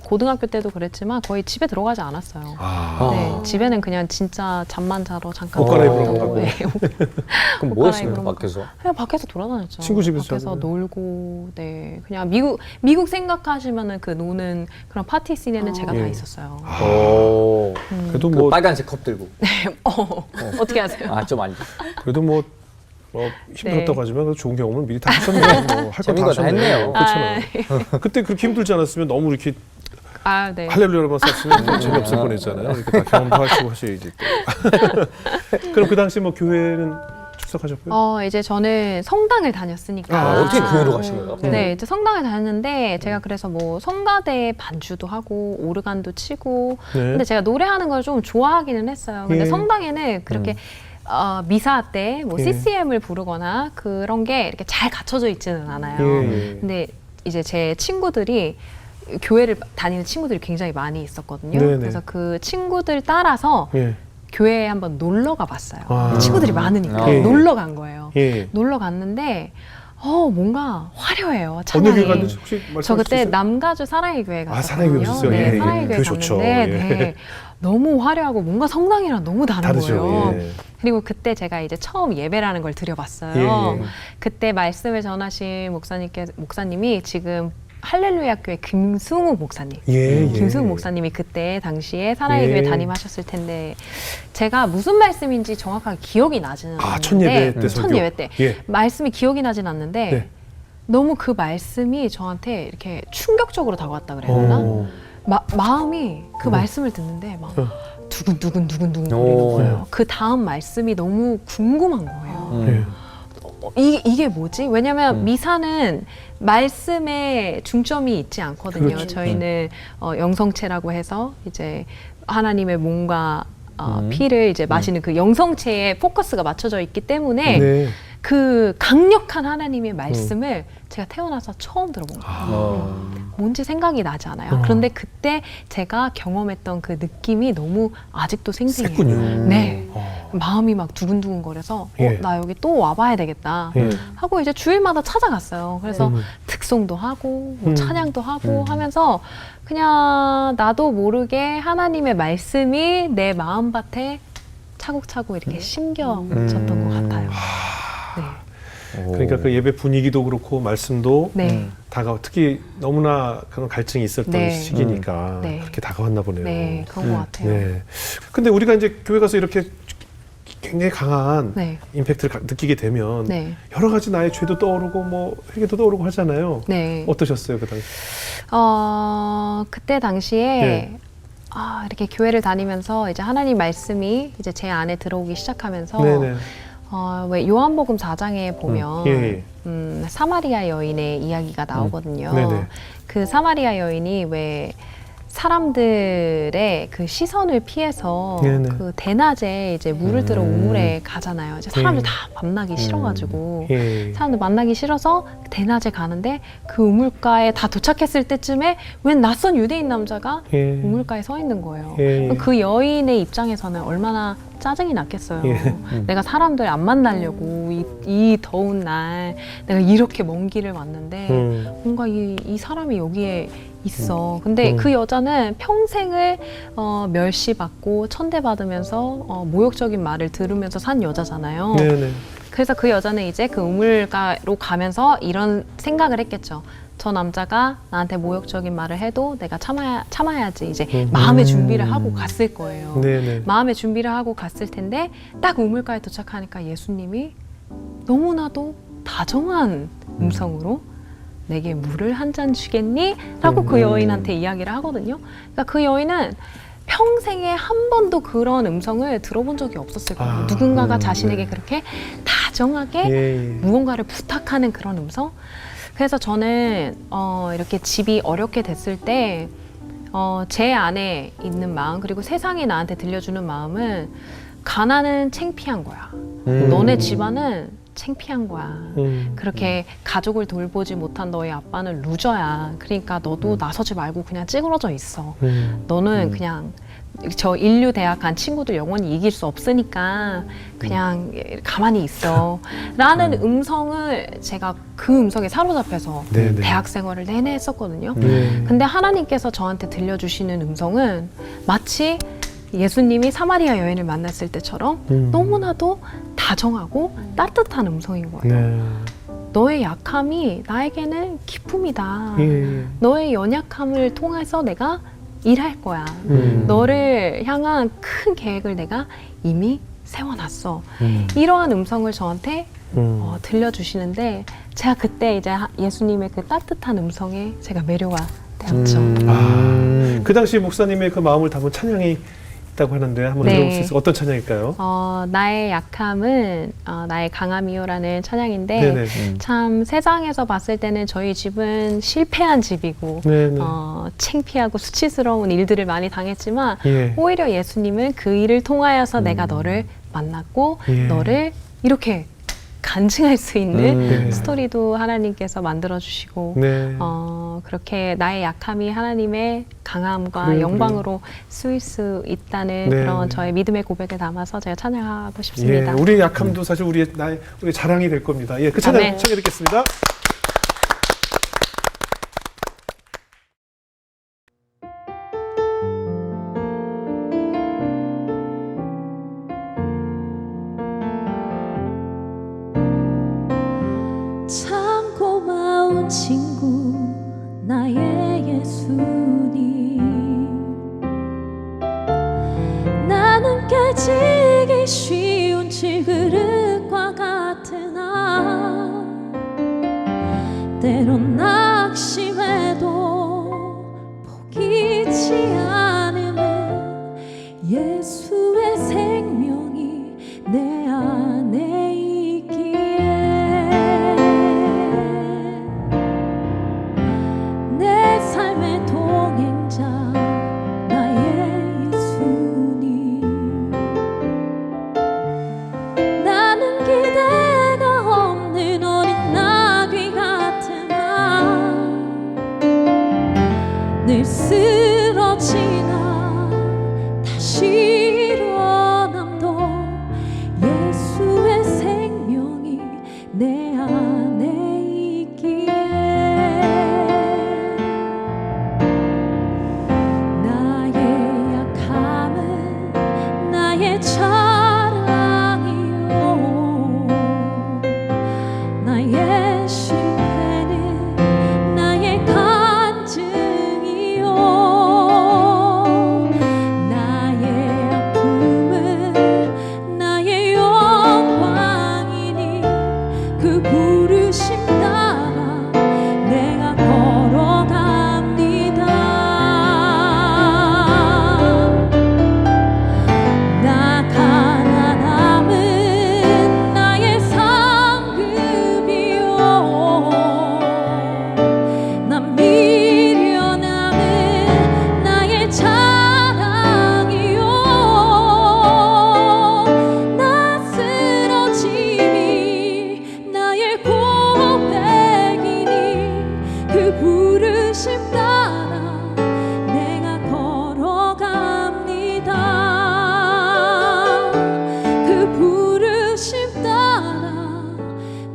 고등학교 때도 그랬지만 거의 집에 들어가지 않았어요. 아. 네, 집에는 그냥 진짜 잠만 자러 잠깐 옷 갈아입으러 들어가고, 가고. 네, 그럼 옷 뭐 했습니까, 갈아입으러 밖에서? 그냥 밖에서 돌아다녔죠. 친구 집에서 밖에서 자고. 놀고, 네, 그냥 미국 생각하시면은 그 노는 그런 파티 씬에는 제가 다 예. 있었어요. 오. 그래도 그 뭐 빨간색 컵 들고. 어떻게 하세요? 좀 아니죠. 그래도 뭐 힘들었다고 네. 하지만 그래도 좋은 경험을 미리 다 하셨네요. 뭐할거 재밌는 다 거다 하셨네요. 했네요. 그렇잖아요. 그때 그렇게 힘들지 않았으면 너무 이렇게 네. 할렐루야만 썼으면 또 재미없을 뻔했잖아요. 이렇게 다 경험도 하시고 하셔야지 또. 그럼 그 당시 뭐 교회는 출석하셨고요? 이제 저는 성당을 다녔으니까. 어떻게 교회로 가신 거예요? 네, 이제 성당을 다녔는데 제가 그래서 뭐 성가대 반주도 하고 오르간도 치고 네. 근데 제가 노래하는 걸 좀 좋아하기는 했어요. 근데 예. 성당에는 그렇게 미사 때 뭐 예. CCM을 부르거나 그런 게 이렇게 잘 갖춰져 있지는 않아요. 예. 근데 이제 제 친구들이 교회를 다니는 친구들이 굉장히 많이 있었거든요. 네네. 그래서 그 친구들 따라서 예. 교회에 한번 놀러 가봤어요. 아. 친구들이 많으니까 예. 놀러 간 거예요. 예. 놀러 갔는데 뭔가 화려해요. 어느 찬양이. 교회 갔는지 혹시 말씀하실 저 수 그때 있어요? 남가주 사랑의 교회 갔었거든요. 사랑의 교회 오셨어요? 네, 예, 사랑의 예. 교회 교회 좋죠. 갔는데 예. 네, 너무 화려하고 뭔가 성당이랑 너무 다른 다르죠. 거예요. 예. 그리고 그때 제가 이제 처음 예배라는 걸 드려봤어요. 예, 예. 그때 말씀을 전하신 목사님이 지금 할렐루야 교회 김승욱 목사님. 예, 예. 김승욱 목사님이 그때 당시에 사랑의 예. 교회 담임하셨을 텐데 제가 무슨 말씀인지 정확하게 기억이 나지는 않는데 첫 예배 때 설교. 첫 예배 때 예. 말씀이 기억이 나진 않는데 네. 너무 그 말씀이 저한테 이렇게 충격적으로 다가왔다 그래야 되나? 어. 마음이 그 말씀을 듣는데 막 두근두근 거리는 오. 거예요. 그 다음 말씀이 너무 궁금한 거예요. 예. 이게 뭐지? 왜냐면 미사는 말씀에 중점이 있지 않거든요. 그렇죠. 저희는 영성체라고 해서 이제 하나님의 몸과 피를 이제 마시는 그 영성체에 포커스가 맞춰져 있기 때문에 네. 그 강력한 하나님의 말씀을 제가 태어나서 처음 들어본 거예요. 어. 뭔지 생각이 나지 않아요. 그런데 그때 제가 경험했던 그 느낌이 너무 아직도 생생해요. 셌군요. 네. 어. 마음이 막 두근두근거려서 예. 나 여기 또 와봐야 되겠다 예. 하고 이제 주일마다 찾아갔어요. 그래서 특송도 하고 뭐 찬양도 하고 하면서 그냥 나도 모르게 하나님의 말씀이 내 마음밭에 차곡차곡 이렇게 심겨졌던 것 같아요. 네. 그러니까 그 예배 분위기도 그렇고 말씀도 네. 특히 너무나 그런 갈증이 있었던 네. 시기니까 네. 그렇게 다가왔나 보네요. 네, 그런 것 같아요. 네. 근데 우리가 이제 교회 가서 이렇게 굉장히 강한 네. 임팩트를 느끼게 되면 네. 여러 가지 나의 죄도 떠오르고 뭐 회개도 떠오르고 하잖아요. 네. 어떠셨어요 그 당시? 그때 당시에 네. 이렇게 교회를 다니면서 이제 하나님 말씀이 이제 제 안에 들어오기 시작하면서 네네. 왜 요한복음 4장에 보면 예. 사마리아 여인의 이야기가 나오거든요. 네네. 그 사마리아 여인이 왜 사람들의 그 시선을 피해서 네네. 그 대낮에 이제 물을 들어 우물에 가잖아요. 이제 사람들 다 만나기 싫어가지고 예. 사람들 만나기 싫어서 대낮에 가는데 그 우물가에 다 도착했을 때쯤에 웬 낯선 유대인 남자가 예. 우물가에 서 있는 거예요. 예. 그 여인의 입장에서는 얼마나 짜증이 났겠어요. 예. 내가 사람들 안 만나려고 이 더운 날 내가 이렇게 먼 길을 왔는데 뭔가 이 사람이 여기에 있어. 근데 그 여자는 평생을 멸시받고 천대받으면서 모욕적인 말을 들으면서 산 여자잖아요. 네네. 그래서 그 여자는 이제 그 우물가로 가면서 이런 생각을 했겠죠. 저 남자가 나한테 모욕적인 말을 해도 내가 참아야지. 이제 마음의 준비를 하고 갔을 거예요. 네네. 마음의 준비를 하고 갔을 텐데 딱 우물가에 도착하니까 예수님이 너무나도 다정한 음성으로 내게 물을 한 잔 주겠니? 라고 그 여인한테 이야기를 하거든요. 그러니까 그 여인은 평생에 한 번도 그런 음성을 들어본 적이 없었을 거예요. 아, 누군가가 자신에게 그렇게 다정하게 예. 무언가를 부탁하는 그런 음성. 그래서 저는 이렇게 집이 어렵게 됐을 때 제 안에 있는 마음 그리고 세상이 나한테 들려주는 마음은 가난은 창피한 거야. 너네 집안은 창피한 거야. 그렇게 가족을 돌보지 못한 너희 아빠는 루저야. 그러니까 너도 나서지 말고 그냥 찌그러져 있어. 너는 그냥 저 인류 대학 간 친구들 영원히 이길 수 없으니까 그냥 가만히 있어. 라는 음성을 제가 그 음성에 사로잡혀서 네네. 대학 생활을 내내 했었거든요. 네. 근데 하나님께서 저한테 들려주시는 음성은 마치 예수님이 사마리아 여인을 만났을 때처럼 너무나도 다정하고 따뜻한 음성인 거예요. 네. 너의 약함이 나에게는 기쁨이다. 예. 너의 연약함을 통해서 내가 일할 거야. 너를 향한 큰 계획을 내가 이미 세워놨어. 이러한 음성을 저한테 들려주시는데 제가 그때 이제 예수님의 그 따뜻한 음성에 제가 매료가 되었죠. 그 당시 목사님의 그 마음을 담은 찬양이 있다고 하는데 한번 네. 들어볼 수 있어요. 어떤 찬양일까요? 나의 약함은 나의 강함이요라는 찬양인데 네네. 참 세상에서 봤을 때는 저희 집은 실패한 집이고 네네. 창피하고 수치스러운 일들을 많이 당했지만 예. 오히려 예수님은 그 일을 통하여서 내가 너를 만났고 예. 너를 이렇게 간증할 수 있는 네. 스토리도 하나님께서 만들어주시고 네. 그렇게 나의 약함이 하나님의 강함과 그래요, 영광으로 쓰일 수 있다는 네. 그런 저의 믿음의 고백을 담아서 제가 찬양하고 싶습니다. 예. 우리의 약함도 사실 우리의 자랑이 될 겁니다. 예. 그 찬양 아멘. 청해 듣겠습니다. 참 고마운 친구 나의 예수님 나는 깨지기 쉬운 질그릇과 같으나 때론 낙심해도 포기치 않으면 예수의 생명이 내 안에 있기에 내 삶의 동행자 나의 예수님 나는 기대가 없는 어린 나귀 같으나 늘 쓰러지나 다시 일어남도 예수의 생명이 내 안에 있기에 나의 약함은 나의 자랑이요 나의 실패는 나의 간증이요 나의 아픔은 나의 영광이니 그 부르심 따라 내가 걸어갑니다. 나 가난함은 나의 상급이요 나 미련함은 나의 자랑이요 나 쓰러짐이 나의 고백이니 그 부르심 따라 내가 걸어갑니다. 그 부르심 따라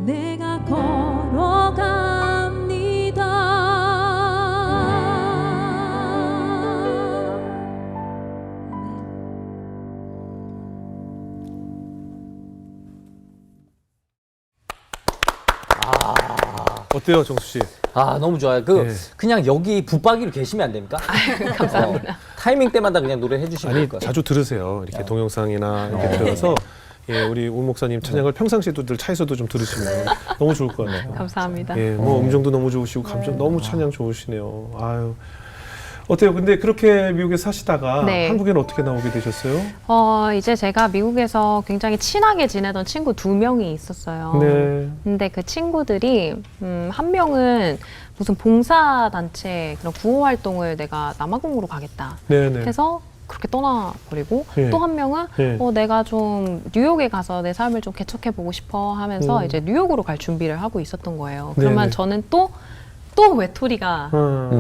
내가 걸어갑니다. 어때요, 정수 씨? 아 너무 좋아요. 네. 그냥 여기 붙박이로 계시면 안 됩니까? 감사합니다. 타이밍 때마다 그냥 노래 해주시면 아니 될 거예요. 자주 들으세요. 이렇게 동영상이나 이렇게 들어서 예, 우리 우 목사님 찬양을 평상시에도 늘 차에서도 좀 들으시면 너무 좋을 것 같아요. 감사합니다. 예, 뭐 음정도 너무 좋으시고 감정 너무 찬양 좋으시네요. 아유. 어때요? 근데 그렇게 미국에 사시다가 네. 한국에는 어떻게 나오게 되셨어요? 이제 제가 미국에서 굉장히 친하게 지내던 친구 2명이 있었어요. 네. 근데 그 친구들이 한 명은 무슨 봉사단체 그런 구호 활동을 내가 남아공으로 가겠다 네네. 해서 그렇게 떠나버리고 예. 또 한 명은 예. 내가 좀 뉴욕에 가서 내 삶을 좀 개척해보고 싶어 하면서 이제 뉴욕으로 갈 준비를 하고 있었던 거예요. 그러면 네네. 저는 또 외톨이가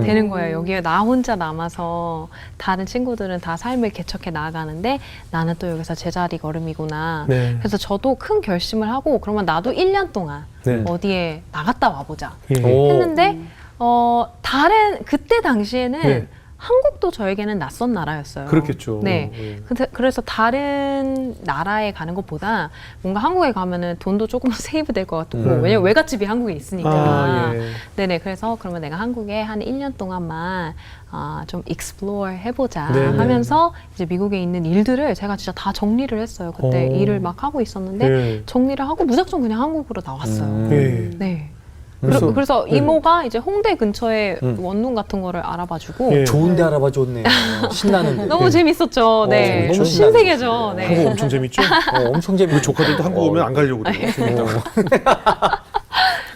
되는 거예요. 여기에 나 혼자 남아서 다른 친구들은 다 삶을 개척해 나아가는데 나는 또 여기서 제자리 걸음이구나. 네. 그래서 저도 큰 결심을 하고 그러면 나도 1년 동안 네. 어디에 나갔다 와보자 예. 오. 했는데 그때 당시에는 네. 한국도 저에게는 낯선 나라였어요. 그렇겠죠. 네. 예. 그래서 다른 나라에 가는 것보다 뭔가 한국에 가면은 돈도 조금 세이브 될 것 같고 왜냐면 외갓집이 한국에 있으니까. 아, 예. 네네. 그래서 그러면 내가 한국에 한 1년 동안만 좀 explore 해보자 네네. 하면서 이제 미국에 있는 일들을 제가 진짜 다 정리를 했어요. 그때 오. 일을 막 하고 있었는데 예. 정리를 하고 무작정 그냥 한국으로 나왔어요. 예. 네. 그래서- 그래서 네. 이모가 이제 홍대 근처에 원룸 같은 거를 알아봐주고 예. 좋은데 알아봐 줬네요. 신나는데. 너무 재밌었죠. 네. 너무 신세계죠. 네. 한국 엄청 재밌죠? 엄청 재밌. 우리 조카들도 한국 오면 안 가려고 그래요.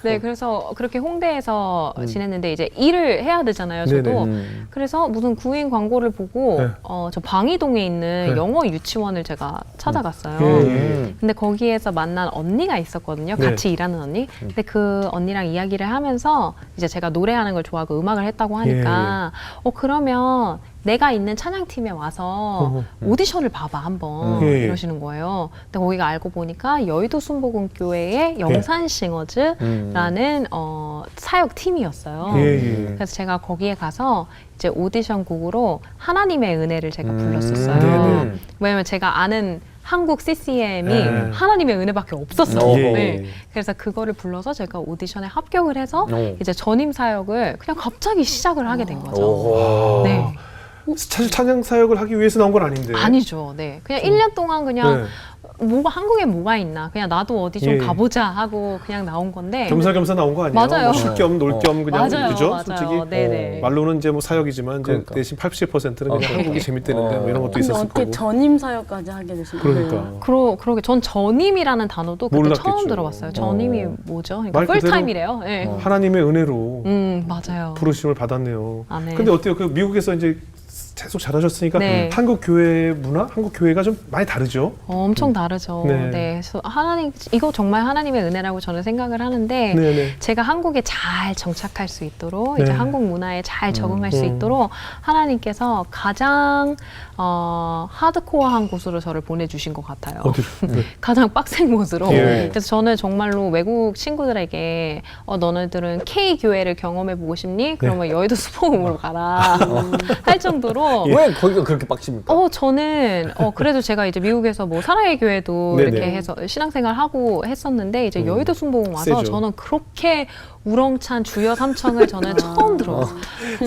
네, 그래서 그렇게 홍대에서 지냈는데 이제 일을 해야 되잖아요, 저도. 네네. 그래서 무슨 구인 광고를 보고 네. 저 방이동에 있는 네. 영어 유치원을 제가 찾아갔어요. 예. 근데 거기에서 만난 언니가 있었거든요. 네. 같이 일하는 언니. 근데 그 언니랑 이야기를 하면서 이제 제가 노래하는 걸 좋아하고 음악을 했다고 하니까 그러면 내가 있는 찬양팀에 와서 오디션을 봐봐 한번 예. 이러시는 거예요. 근데 거기가 알고 보니까 여의도 순복음교회의 영산싱어즈라는 사역 팀이었어요. 예. 그래서 제가 거기에 가서 이제 오디션 곡으로 하나님의 은혜를 제가 불렀었어요. 네네. 왜냐면 제가 아는 한국 CCM이 네. 하나님의 은혜밖에 없었어요. 예. 네. 그래서 그거를 불러서 제가 오디션에 합격을 해서 오. 이제 전임 사역을 그냥 갑자기 시작을 하게 된 거죠. 오. 네. 사실 찬양 사역을 하기 위해서 나온 건 아닌데. 아니죠. 네. 그냥 1년 동안 그냥 네. 한국에 뭐가 있나. 그냥 나도 어디 좀 예. 가보자 하고 그냥 나온 건데. 겸사겸사 나온 거 아니에요? 맞아요. 뭐 쉴 겸 놀 겸 그냥 맞아요. 그죠? 맞아요. 솔직히 네네. 말로는 이제 뭐 사역이지만 이제 그러니까. 대신 80%는 그냥 네. 한국이 재밌대는데 뭐 이런 것도 근데 있었을 어떻게 거고. 전임 사역까지 하게 되신 거예요? 그러니까. 그러게 전 전임이라는 단어도 그때 몰랐겠죠. 처음 들어봤어요. 전임이 뭐죠? 그러니까 말 그대로- 풀타임이래요. 네. 하나님의 은혜로 맞아요. 부르심을 받았네요. 아, 네. 근데 어때요? 그 미국에서 이제 계속 자라셨으니까 네. 한국 교회 문화, 한국 교회가 좀 많이 다르죠. 엄청 다르죠. 네. 네. 그래서 이거 정말 하나님의 은혜라고 저는 생각을 하는데 네네. 제가 한국에 잘 정착할 수 있도록 네. 이제 한국 문화에 잘 적응할 수 있도록 하나님께서 가장 하드코어한 곳으로 저를 보내주신 것 같아요. 어디로? 네. 가장 빡센 곳으로. 예. 그래서 저는 정말로 외국 친구들에게 너네들은 K 교회를 경험해 보고 싶니? 그러면 네. 여의도 수포음으로 가라 할 정도로. 왜 거기가 그렇게 빡칩니까? 저는 그래도 제가 이제 미국에서 뭐 사랑의 교회도 네네. 이렇게 해서 신앙생활 하고 했었는데 이제 여의도 순복음 와서 세죠. 저는 그렇게 우렁찬 주여 삼창을 저는 처음 들어봤어요.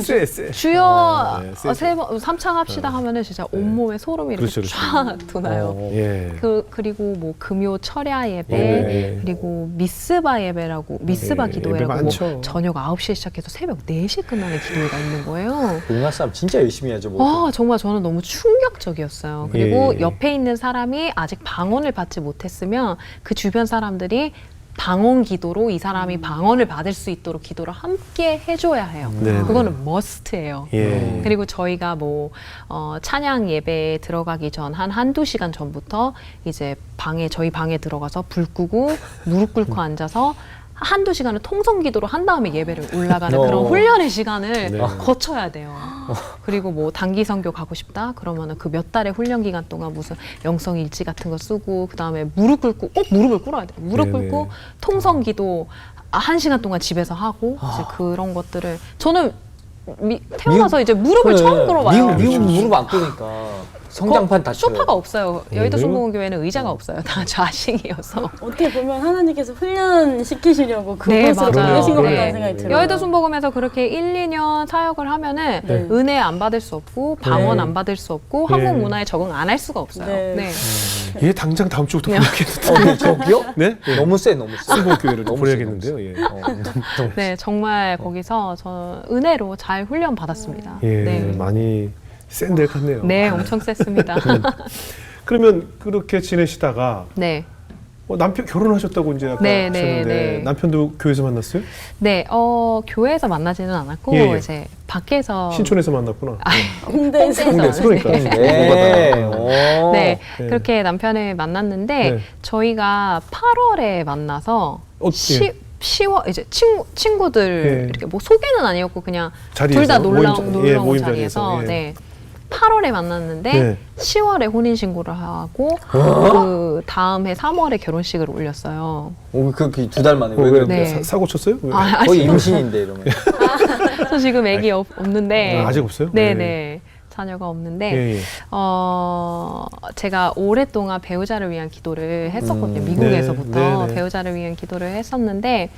쎄. 주여 네, 세죠. 세 번 삼창 합시다 하면은 진짜 온몸에 소름이 이렇게 그렇죠, 쫙 도나요. 예. 그리고 뭐 금요 철야 예배 예. 그리고 미스바 예배라고 미스바 예, 기도회라고 예배 많죠. 뭐 저녁 9시에 시작해서 새벽 4시에 끝나는 기도회가 있는 거예요. 우리나라 사람 진짜 열심히 하죠. 뭐. 정말 저는 너무 충격적이었어요. 그리고 예. 옆에 있는 사람이 아직 방언을 받지 못했으면 그 주변 사람들이 방언 기도로 이 사람이 방언을 받을 수 있도록 기도를 함께 해줘야 해요. 네, 그거는 머스트예요. 예. 그리고 저희가 뭐 찬양 예배에 들어가기 전 한두 시간 전부터 이제 저희 방에 들어가서 불 끄고 무릎 꿇고 앉아서 한두 시간을 통성 기도로 한 다음에 예배를 올라가는 그런 훈련의 시간을 네. 거쳐야 돼요. 그리고 뭐 단기 선교 가고 싶다 그러면은 그 몇 달의 훈련 기간 동안 무슨 영성 일지 같은 거 쓰고 그 다음에 무릎 꿇고 꼭 무릎을 꿇어야 돼요. 무릎 네네. 꿇고 통성 기도 1시간 동안 집에서 하고 이제 그런 것들을 저는 태어나서 이제 무릎을 처음 꿇어봐요. 미국 무릎 안 꿇으니까 성장판 다 소파가 없어요. 여의도 네. 순복음교회는 의자가 없어요. 다 좌식이어서. 어떻게 보면 하나님께서 훈련시키시려고 네, 그것으로 맞아요. 보내신 것 네. 같다는 생각이 들어요. 여의도 순복음에서 그렇게 1, 2년 사역을 하면은 네. 은혜 안 받을 수 없고 방언 네. 안 받을 수 없고 네. 한국 문화에 적응 안 할 수가 없어요. 네. 네. 얘 당장 다음 주부터 보내야겠는데. 네, 저기요? 네? 너무 세, 너무 세. 순복교회를 너무 보내야겠는데요. 세, 예. 너무 세. 너무 세. 네, 정말 거기서 저 은혜로 잘 훈련 받았습니다. 예, 네. 많이 센 데 같네요. 네, 엄청 셌습니다. 그러면 그렇게 지내시다가 네. 남편 결혼하셨다고 이제 아까 네, 하셨는데 네. 남편도 교회에서 만났어요? 네, 교회에서 만나지는 않았고 예, 예. 이제 밖에서 신촌에서 만났구나. 홍대에서 홍대에서 그러니까. 네. 오. 네, 네. 그렇게 남편을 만났는데 네. 저희가 8월에 만나서 예. 10월 이제 친구들 예. 이렇게 뭐 소개는 아니었고 그냥 자리에서, 둘 다 놀러 예, 온 모임 자리에서 자리에서, 예. 네. 8월에 만났는데 네. 10월에 혼인 신고를 하고 그 다음 해 3월에 결혼식을 올렸어요. 오, 그렇게 2달 만에 왜 왜 그래? 네. 사고 쳤어요? 왜? 아, 거의 임신인데 이러면. 저 지금 애기 없는데 아직 없어요? 네, 네. 네. 자녀가 없는데 예, 예. 제가 오랫동안 배우자를 위한 기도를 했었거든요. 미국에서부터 네, 네. 배우자를 위한 기도를 했었는데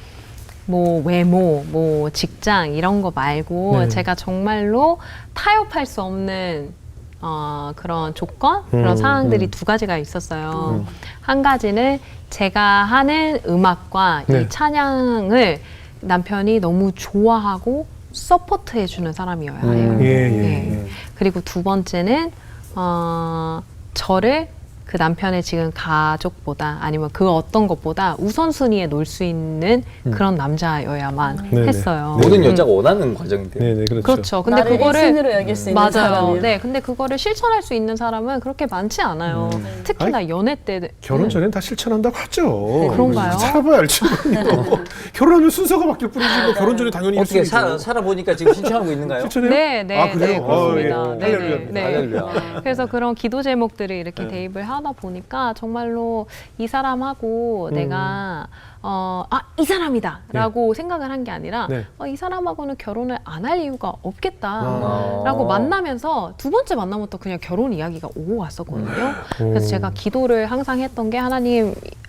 뭐 외모, 뭐 직장 이런 거 말고 네. 제가 정말로 타협할 수 없는 그런 조건, 그런 상황들이 두 가지가 있었어요. 한 가지는 제가 하는 음악과 네. 이 찬양을 남편이 너무 좋아하고 서포트 해주는 사람이어야 해요. 예, 예, 네. 예. 그리고 두 번째는 저를 그 남편의 지금 가족보다 아니면 그 어떤 것보다 우선순위에 놓을 수 있는 그런 남자여야만 네네. 했어요. 모든 여자가 원하는 과정인데. 네, 네, 그렇죠. 그렇죠. 근데 나를 그거를 1순위로 여길 수 있는 맞아요. 사람이요. 네, 근데 그거를 실천할 수 있는 사람은 그렇게 많지 않아요. 특히나 연애 때 결혼 전엔 다 실천한다고 하죠. 그런가요? 살아봐야 알지. 결혼하면 순서가 바뀔 뿐이지. 뭐 결혼 전에 당연히 어떻게 1순위죠. 살아보니까 지금 신청하고 있는가요? 실천해요? 네, 네, 아, 그래요? 네, 그렇습니다. 어, 예. 네, 할렐루야. 네, 네. 할렐루야. 그래서 그런 기도 제목들을 이렇게 네. 대입을 하다 보니까 정말로 이 사람하고 내가 이 사람이다라고 생각을 한 게 아니라 네. 이 사람하고는 결혼을 안 할 이유가 아. 없겠다라고 만나면서 두 번째 만남부터 그냥 결혼 이야기가 오고 갔었거든요. 그래서 제가 기도를 항상 했던 게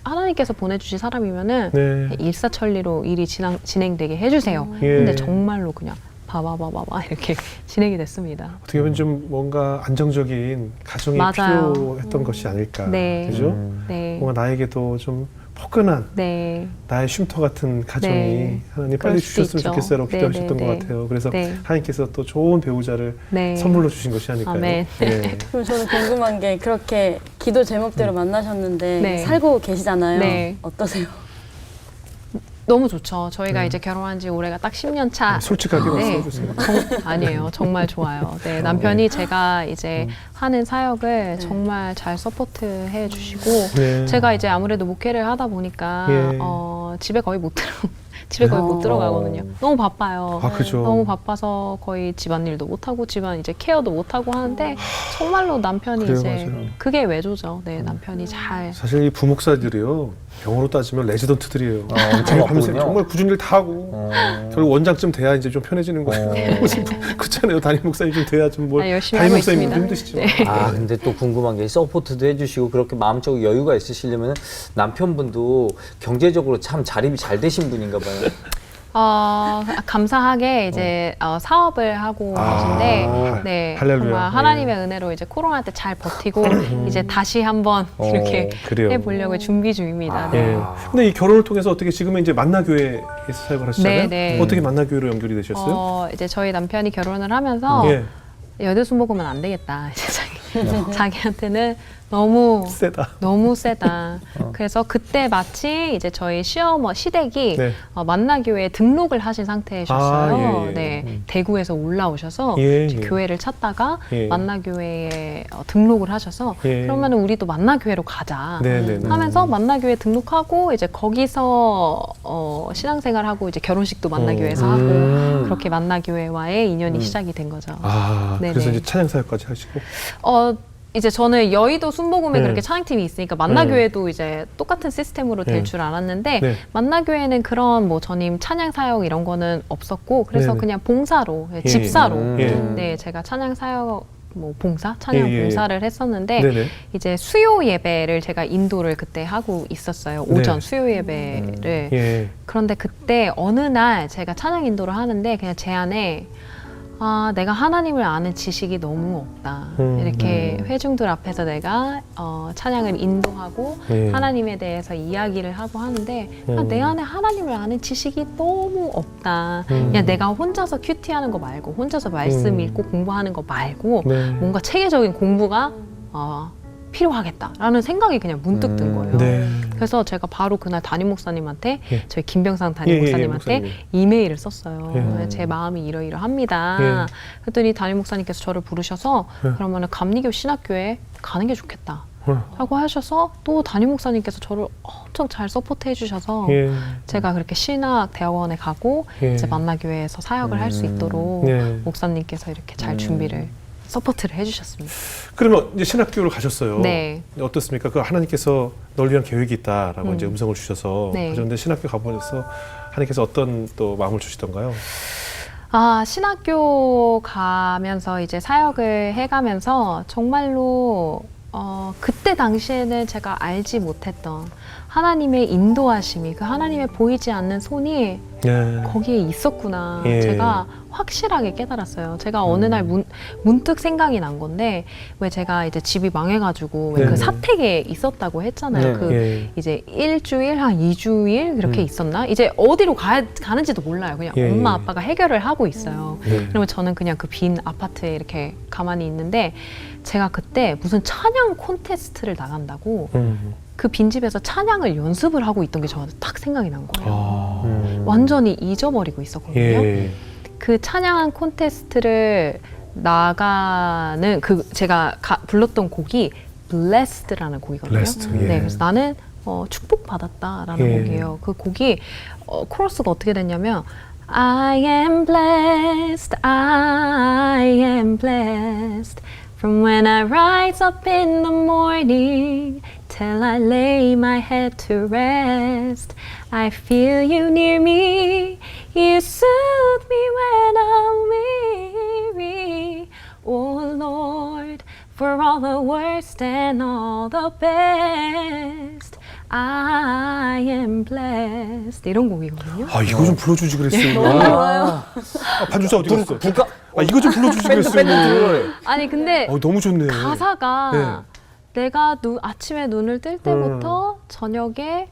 하나님께서 보내주신 사람이면은 네. 일사천리로 일이 진행되게 해주세요. 예. 근데 정말로 그냥 바바바바바 이렇게 진행이 됐습니다. 어떻게 보면 좀 뭔가 안정적인 가정이 맞아요. 필요했던 것이 아닐까. 네. 그죠? 네. 뭔가 나에게도 좀 포근한 네. 나의 쉼터 같은 가정이 네. 하나님 그럴 빨리 수도 주셨으면 있죠. 좋겠어요라고 네, 기도하셨던 네, 것 네. 같아요. 그래서 네. 하나님께서 또 좋은 배우자를 네. 선물로 주신 것이 아닐까요? 아멘. 네. 그럼 저는 궁금한 게 그렇게 기도 제목대로 만나셨는데 네. 살고 계시잖아요. 네. 어떠세요? 너무 좋죠. 저희가 이제 결혼한 지 올해가 딱 10년 차. 솔직하게 네. 말씀해 주세요. 아니에요. 정말 좋아요. 네, 남편이 제가 이제 하는 사역을 정말 잘 서포트해 주시고 네. 제가 이제 아무래도 목회를 하다 보니까 예. 집에 거의 못 들어가거든요. 너무 바빠요. 아, 그죠. 너무 바빠서 거의 집안일도 못하고 집안 이제 케어도 못하고 하는데 정말로 남편이 그래요, 이제 맞아요. 그게 외조죠. 네, 남편이 잘 사실 이 부목사들이요. 병으로 따지면 레지던트들이에요. 엄청 밤새 바쁘군요. 정말 굳은 일 다 하고 결국 원장쯤 돼야 이제 좀 편해지는 거예요. 그렇잖아요. 담임 목사님 좀 돼야 좀 뭘. 열심히 담임 하고 목사님도 있습니다. 힘드시지만. 아, 근데 또 궁금한 게 서포트도 해주시고 그렇게 마음적으로 여유가 있으시려면 남편분도 경제적으로 참 자립이 잘 되신 분인가 봐요. 감사하게 이제 사업을 하고 계신데 네, 할렐루야. 정말 하나님의 은혜로 이제 코로나 때 잘 버티고 이제 다시 한번 이렇게 그래요. 해보려고 준비 중입니다. 네. 예. 근데 이 결혼을 통해서 어떻게 지금은 이제 만나교회에서 사역을 하시잖아요. 네, 네. 어떻게 만나교회로 연결이 되셨어요? 이제 저희 남편이 결혼을 하면서 예. 여대순 먹으면 안 되겠다. 이제 자기한테는 너무 세다. 그래서 그때 마치 이제 저희 시댁이 네. 만나교회에 등록을 하신 상태셨어요. 아, 예, 예. 네, 대구에서 올라오셔서 예, 이제 예. 교회를 찾다가 예. 만나교회에 등록을 하셔서 예. 그러면 우리도 만나교회로 가자. 네, 네, 네. 하면서 만나교회 등록하고 이제 거기서 신앙생활하고 이제 결혼식도 만나교회에서 하고 그렇게 만나교회와의 인연이 시작이 된 거죠. 아, 네네. 그래서 이제 찬양 사역까지 하시고. 이제 저는 여의도 순복음에 네. 그렇게 찬양팀이 있으니까 만나교회도 이제 똑같은 시스템으로 될 네. 줄 알았는데 네. 만나교회는 그런 뭐 전임 찬양 사역 이런 거는 없었고 그래서 네네. 그냥 봉사로 집사로 예. 네 제가 찬양 사역 뭐 봉사, 찬양 예, 예. 봉사를 했었는데 네네. 이제 수요 예배를 제가 인도를 그때 하고 있었어요. 오전 네. 수요 예배를. 예. 그런데 그때 어느 날 제가 찬양 인도를 하는데 그냥 제 안에 내가 하나님을 아는 지식이 너무 없다. 이렇게 회중들 앞에서 내가 찬양을 인도하고 예. 하나님에 대해서 이야기를 하고 하는데 내 안에 하나님을 아는 지식이 너무 없다. 그냥 내가 혼자서 큐티하는 거 말고 혼자서 말씀 읽고 공부하는 거 말고 네. 뭔가 체계적인 공부가 필요하겠다라는 생각이 그냥 문득 든 거예요. 네. 그래서 제가 바로 그날 담임 목사님한테 예. 저희 김병상 담임 예, 예, 목사님한테 목사님. 이메일을 썼어요. 예. 제 마음이 이러이러합니다. 예. 그랬더니 담임 목사님께서 저를 부르셔서 예. 그러면은 감리교 신학교에 가는 게 좋겠다. 어. 라고 하셔서 또 담임 목사님께서 저를 엄청 잘 서포트 해주셔서 예. 제가 그렇게 신학 대학원에 가고 예. 이제 만나교회에서 사역을 할 수 있도록 예. 목사님께서 이렇게 잘 준비를 서포트를 해주셨습니다. 그러면 이제 신학교를 가셨어요. 네. 어떻습니까? 그 하나님께서 널 위한 계획이 있다라고 음. 이제 음성을 주셔서 네. 가셨는데 신학교 가보면서 하나님께서 어떤 또 마음을 주시던가요? 신학교 가면서 이제 사역을 해가면서 정말로 그때 당시에는 제가 알지 못했던 하나님의 인도하심이 그 하나님의 보이지 않는 손이 네. 거기에 있었구나. 예. 제가 확실하게 깨달았어요. 제가 어느 날 문득 생각이 난 건데 왜 제가 이제 집이 망해가지고 왜 네. 그 사택에 있었다고 했잖아요. 네. 그 예. 이제 일주일 한 2주일 그렇게 있었나? 이제 어디로 가는지도 몰라요. 그냥 예. 엄마 아빠가 해결을 하고 있어요. 네. 그러면 저는 그냥 그 빈 아파트에 이렇게 가만히 있는데 제가 그때 무슨 찬양 콘테스트를 나간다고 그 빈집에서 찬양을 연습을 하고 있던 게 저한테 딱 생각이 난 거예요. 완전히 잊어버리고 있었거든요. 예. 그 찬양 콘테스트를 나가는 그 제가 불렀던 곡이 Blessed라는 곡이거든요. Blessed, 예. 네, 그래서 나는 축복받았다라는 예. 곡이에요. 그 곡이 코러스가 어떻게 됐냐면 I am blessed, I am blessed from when I rise up in the morning till I lay my head to rest. I feel you near me, you soothe me when I'm weary. Oh Lord, for all the worst and all the best, I am blessed. 이런 곡이거든요. 이거 좀 불러주지 그랬어요. 너무 좋아요. 반주자 어디 갔어? 불가 이거 좀 불러주지 그랬어요. 밴드 아니 근데 너무 좋네. 가사가 내가 아침에 눈을 뜰 때부터 저녁에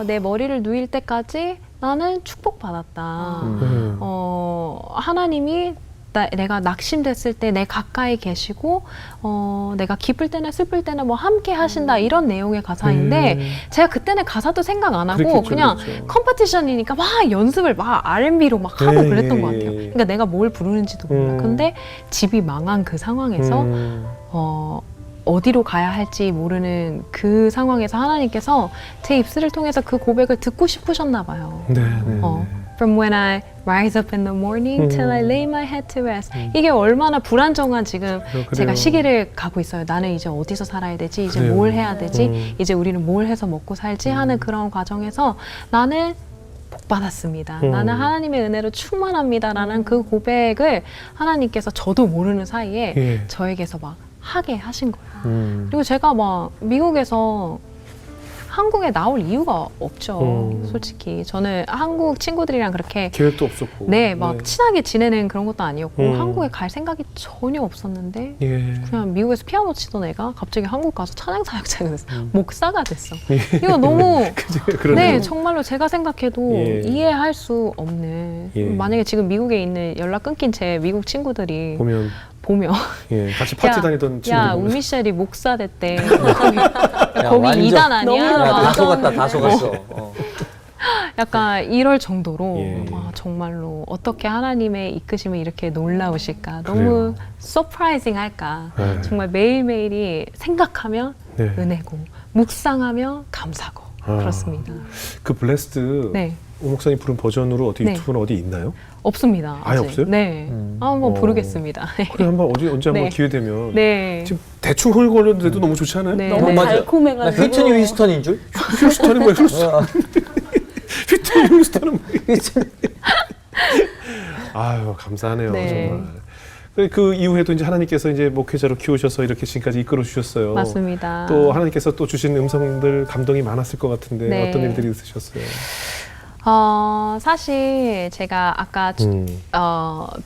내 머리를 누일 때까지 나는 축복받았다. 하나님이 내가 낙심됐을 때 내 가까이 계시고 내가 기쁠 때나 슬플 때나 뭐 함께 하신다 이런 내용의 가사인데 제가 그때는 가사도 생각 안 하고 그렇겠죠, 그냥 그렇죠. 컴피티션이니까 막 연습을 막 R&B로 막 하고 예, 그랬던 예, 것 같아요. 예. 그러니까 내가 뭘 부르는지도 몰라. 근데 집이 망한 그 상황에서 어디로 가야 할지 모르는 그 상황에서 하나님께서 제 입술을 통해서 그 고백을 듣고 싶으셨나 봐요. 네. From when I rise up in the morning till I lay my head to rest. 이게 얼마나 불안정한 지금 그래요. 제가 시기를 가고 있어요. 나는 이제 어디서 살아야 되지? 이제 그래요. 뭘 해야 되지? 이제 우리는 뭘 해서 먹고 살지? 하는 그런 과정에서 나는 복 받았습니다. 나는 하나님의 은혜로 충만합니다라는 그 고백을 하나님께서 저도 모르는 사이에 예. 저에게서 막 하게 하신 거예요. 그리고 제가 막 미국에서 한국에 나올 이유가 없죠. 솔직히 저는 한국 친구들이랑 그렇게 계획도 없었고. 막 친하게 지내는 그런 것도 아니었고 음. 한국에 갈 생각이 전혀 없었는데 예. 그냥 미국에서 피아노 치던 애가 갑자기 한국 가서 찬양 사역자가 됐어. 목사가 됐어. 이거 너무 그러네요. 네 정말로 제가 생각해도 예. 이해할 수 없는 예. 만약에 지금 미국에 있는 연락 끊긴 제 미국 친구들이 보면 같이 파티 다니던 야 친구들. 우미셸이 목사 됐대. 거기 완전- 이단 아니야? 너무 야, 다 막 속았다, 다 속았어. 약간 이럴 정도로 예. 정말로 어떻게 하나님의 이끄심이 이렇게 놀라우실까 그래요. 너무 서프라이징 할까 네. 정말 매일매일이 생각하면 네. 은혜고 묵상하며 감사고 그렇습니다. 그 블레스드 네 오 목사님 부른 버전으로 어디 네. 유튜브는 어디 있나요? 없습니다. 아예 아직. 없어요? 네 한번 어. 부르겠습니다. 그래 한번 언제 한번 네. 기회 되면 네. 지금 대충 흘거렸는데도 너무 좋지 않아요? 네. 너무 네. 맞아. 나 달콤해가지고. 휘트니 휴스턴인 줄? 휴스턴이 뭐야? 휴스턴은 뭐야? 아유 감사하네요 네. 정말. 그 이후에도 이제 하나님께서 이제 목회자로 키우셔서 이렇게 지금까지 이끌어 주셨어요. 맞습니다. 또 하나님께서 또 주신 음성들 감동이 많았을 것 같은데 네. 어떤 일들이 있으셨어요? 사실 제가 아까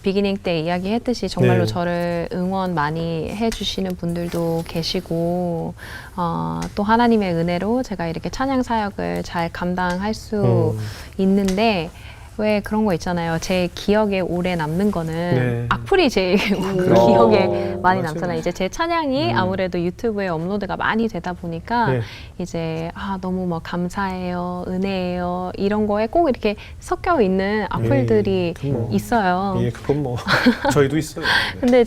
비기닝 때 이야기했듯이 정말로 네. 저를 응원 많이 해주시는 분들도 계시고 또 하나님의 은혜로 제가 이렇게 찬양 사역을 잘 감당할 수 있는데 왜 그런 거 있잖아요. 제 기억에 오래 남는 거는 네. 악플이 제일 그렇죠. 기억에 많이 맞아요. 남잖아요. 이제 제 찬양이 아무래도 유튜브에 업로드가 많이 되다 보니까 네. 이제 너무 뭐 감사해요, 은혜예요 이런 거에 꼭 이렇게 섞여 있는 악플들이 그 뭐. 있어요. 예, 그건 뭐 저희도 있어요. 네. 근데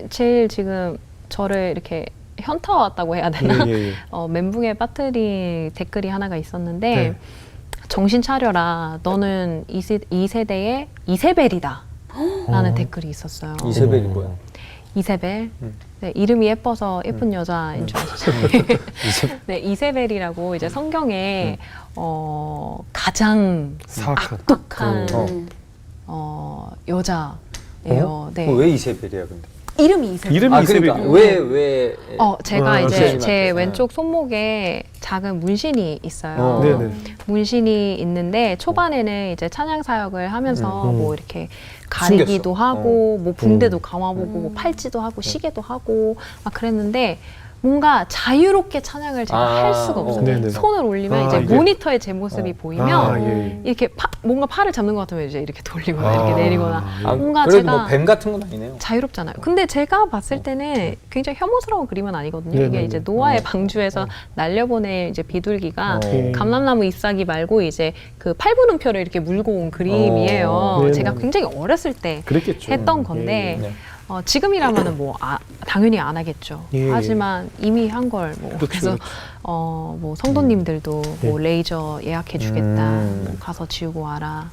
제일 지금 저를 이렇게 현타 왔다고 해야 되나? 예, 예, 예. 멘붕에 빠뜨린 댓글이 하나가 있었는데 네. 정신 차려라. 너는 이 세대의 이세벨이다. 라는 댓글이 있었어요. 이세벨이 뭐야? 이세벨. 네, 이름이 예뻐서 예쁜 여자인 줄 아시잖아요. 네, 이세벨이라고 이제 성경에 가장 사악한. 악독한 어. 여자예요. 네. 왜 이세벨이야 근데? 이름이 이세벨. 이름이 이세벨이요? 그러니까 왜? 제가 이제 선생님한테. 제 왼쪽 손목에 작은 문신이 있어요. 네네. 문신이 있는데 초반에는 이제 찬양 사역을 하면서 뭐 이렇게 가리기도 숨겼어. 하고 뭐 붕대도 감아보고 뭐 팔찌도 하고 시계도 하고 막 그랬는데 뭔가 자유롭게 찬양을 제가 할 수가 없어요. 네네. 손을 올리면 이제 이게- 모니터에 제 모습이 보이면 예. 이렇게 뭔가 팔을 잡는 것 같으면 이제 이렇게 돌리거나 이렇게 내리거나 뭔가 그래도 제가 뭐 뱀 같은 건 아니네요. 자유롭잖아요. 근데 제가 봤을 때는 굉장히 혐오스러운 그림은 아니거든요. 네네네. 이게 이제 노아의 방주에서 날려보낸 이제 비둘기가 감람나무 잎사귀 말고 이제 그 팔분음표를 이렇게 물고 온 그림이에요. 네네. 제가 굉장히 어렸을 때 그랬겠죠. 했던 건데 네. 지금이라면은 뭐 당연히 안 하겠죠. 예. 하지만 이미 한 걸 뭐 그렇죠, 그래서 그렇죠. 뭐 성도님들도 뭐 레이저 예약해 주겠다. 뭐 가서 지우고 와라.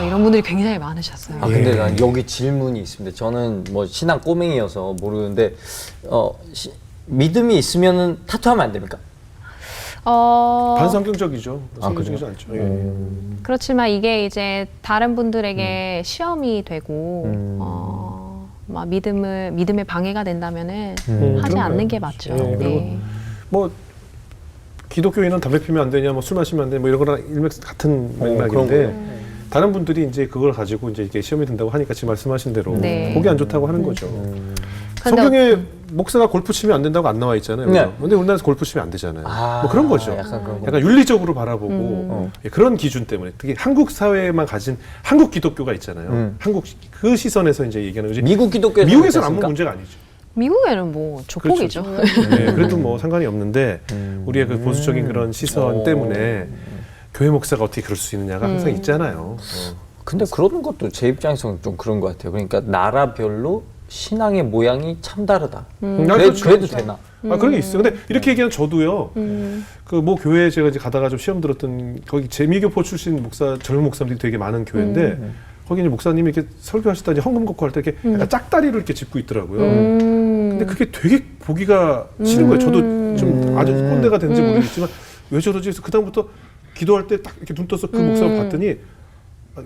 이런 분들이 굉장히 많으셨어요. 근데 예. 난 여기 질문이 있습니다. 저는 뭐 신앙 꼬맹이여서 모르는데 믿음이 있으면은 타투하면 안 됩니까? 반성경적이죠. 아, 성경적이지 않죠. 예. 그렇지만 이게 이제 다른 분들에게 시험이 되고 막 믿음에 방해가 된다면은 하지 그런가요? 않는 게 맞죠. 예, 그리고 네. 뭐 기독교인은 담배 피면 안 되냐, 뭐 술 마시면 안 되냐, 뭐 이런 거랑 같은 그런 맥락인데 거예요. 다른 분들이 이제 그걸 가지고 이제 이게 시험이 된다고 하니까 지금 말씀하신 대로 네. 보기 안 좋다고 하는 거죠. 근데 성경에 목사가 골프 치면 안 된다고 안 나와 있잖아요. 네. 그죠? 근데 우리나라에서 골프 치면 안 되잖아요. 뭐 그런 거죠. 약간 그런 거. 약간 윤리적으로 바라보고 예, 그런 기준 때문에 특히 한국 사회에만 가진 한국 기독교가 있잖아요. 한국 그 시선에서 이제 얘기하는 거지. 미국 기독교에서 미국에서는 아무 문제가 아니죠. 미국에는 뭐 조폭이죠. 네, 그래도 뭐 상관이 없는데 우리의 그 보수적인 그런 시선 때문에 교회 목사가 어떻게 그럴 수 있느냐가 항상 있잖아요. 근데 그런 것도 제 입장에서는 좀 그런 것 같아요. 그러니까 나라별로 신앙의 모양이 참 다르다. 그렇죠. 그래도 되나? 그런 게 있어요. 근데 이렇게 얘기하면 저도요. 그 뭐 교회 제가 이제 가다가 좀 시험 들었던 거기 재미교포 출신 젊은 목사님들이 되게 많은 교회인데 거기 이제 목사님이 이렇게 설교하시다 이제 헌금 걷고 할 때 이렇게 약간 짝다리를 이렇게 짚고 있더라고요. 근데 그게 되게 보기가 싫은 거예요. 저도 좀 아주 꼰대가 된지 모르겠지만 왜 저러지? 그래서 그다음부터 기도할 때 딱 이렇게 눈 떠서 그 목사를 봤더니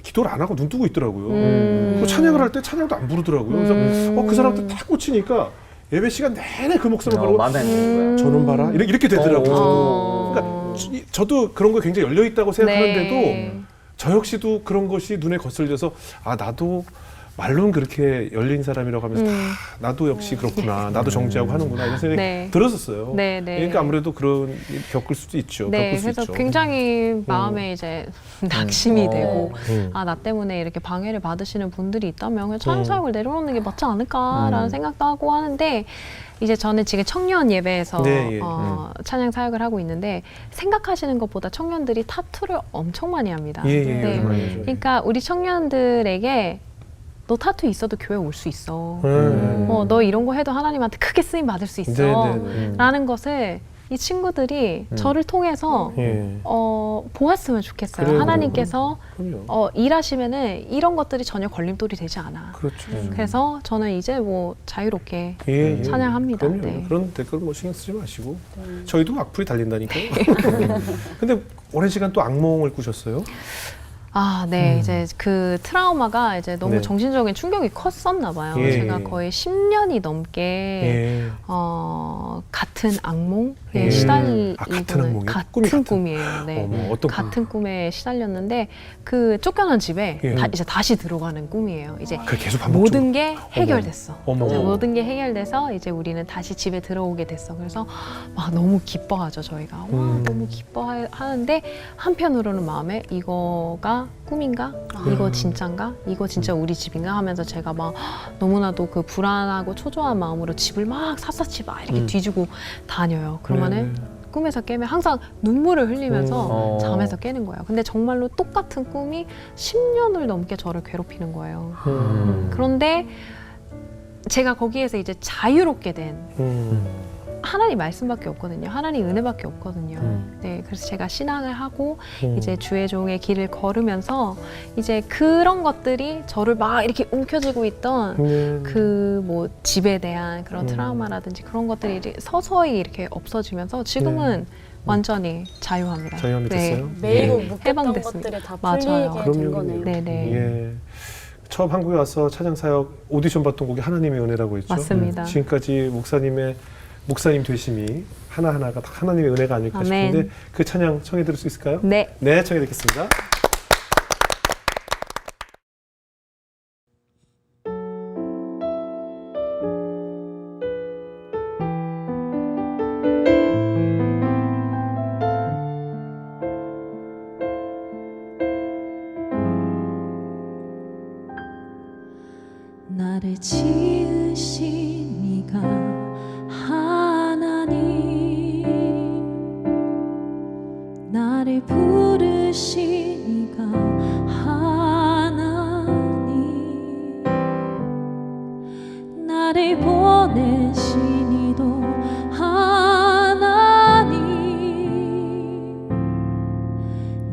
기도를 안 하고 눈 뜨고 있더라고요. 그리고 찬양을 할 때 찬양도 안 부르더라고요. 그래서 그 사람한테 딱 꽂히니까 예배 시간 내내 그 목사를 보고 마음에 안 드는 거야. 저는 봐라 이렇게 되더라고요. 저도. 그러니까 저도 그런 거 굉장히 열려 있다고 생각하는데도 네. 저 역시도 그런 것이 눈에 거슬려서 나도 말로는 그렇게 열린 사람이라고 하면서 나도 역시 그렇구나. 나도 정지하고 하는구나 이런 생각이 네. 들었었어요. 네, 네. 그러니까 아무래도 그런 일 겪을 수도 있죠. 네, 겪을 수 그래서 있죠. 굉장히 마음에 이제 낙심이 되고 음. 나 때문에 이렇게 방해를 받으시는 분들이 있다면 그냥 찬양 사역을 내려놓는 게 맞지 않을까라는 생각도 하고 하는데 이제 저는 지금 청년 예배에서 네, 예. 찬양 사역을 하고 있는데 생각하시는 것보다 청년들이 타투를 엄청 많이 합니다. 예, 네. 맞아요. 그러니까 우리 청년들에게 너 타투 있어도 교회 올 수 있어. 네. 너 이런 거 해도 하나님한테 크게 쓰임 받을 수 있어. 네, 네, 라는 것을 이 친구들이 저를 통해서 예. 보았으면 좋겠어요. 그래요, 하나님께서 그럼요. 일하시면은 이런 것들이 전혀 걸림돌이 되지 않아. 그렇죠. 그래서 저는 이제 뭐 자유롭게 예. 찬양합니다. 그럼요. 네. 그런 댓글 뭐 신경 쓰지 마시고 저희도 악플이 달린다니까요. 근데 오랜 시간 또 악몽을 꾸셨어요? 네. 이제 그 트라우마가 이제 너무 네. 정신적인 충격이 컸었나 봐요. 예, 제가 예. 거의 10년이 넘게 예. 같은 악몽에 예. 시달리고는 같은 악몽이요? 꿈이 같은 같은- 꿈이에요. 네. 어머, 어떤 같은 꿈에 시달렸는데 그 쫓겨난 집에 예. 이제 다시 들어가는 꿈이에요. 이제 그 계속 반복적으로. 모든 게 해결됐어. 어머. 이제 모든 게 해결돼서 이제 우리는 다시 집에 들어오게 됐어. 그래서 막 너무 기뻐하죠, 저희가. 와, 너무 기뻐하는데 한편으로는 마음에 이거가 꿈인가? 이거 진짠가? 이거 진짜 우리 집인가? 하면서 제가 막 너무나도 그 불안하고 초조한 마음으로 집을 막 샅샅이 막 이렇게 뒤지고 다녀요. 그러면은 네. 꿈에서 깨면 항상 눈물을 흘리면서 어. 잠에서 깨는 거예요. 근데 정말로 똑같은 꿈이 10년을 넘게 저를 괴롭히는 거예요. 그런데 제가 거기에서 이제 자유롭게 된 하나님 말씀밖에 없거든요. 하나님 은혜밖에 없거든요. 네, 그래서 제가 신앙을 하고 이제 주의 종의 길을 걸으면서 이제 그런 것들이 저를 막 이렇게 움켜쥐고 있던 그 뭐 집에 대한 그런 트라우마라든지 그런 것들이 이제 서서히 이렇게 없어지면서 지금은 완전히 자유합니다. 자유함이 됐어요? 매일 예. 묶였던 해방됐습니다. 것들이 다 맞아요. 풀리게 된 그럼요. 거네요. 네네. 예. 처음 한국에 와서 찬양 사역 오디션 봤던 곡이 하나님의 은혜라고 했죠. 맞습니다. 지금까지 목사님 되심이 하나하나가 다 하나님의 은혜가 아닐까 아멘. 싶은데 그 찬양 청해 들을 수 있을까요? 네. 네, 청해 듣겠습니다. 나를 지으신 이가 하나님, 나를 부르신 이가 하나님, 나를 보내신 이도 하나님,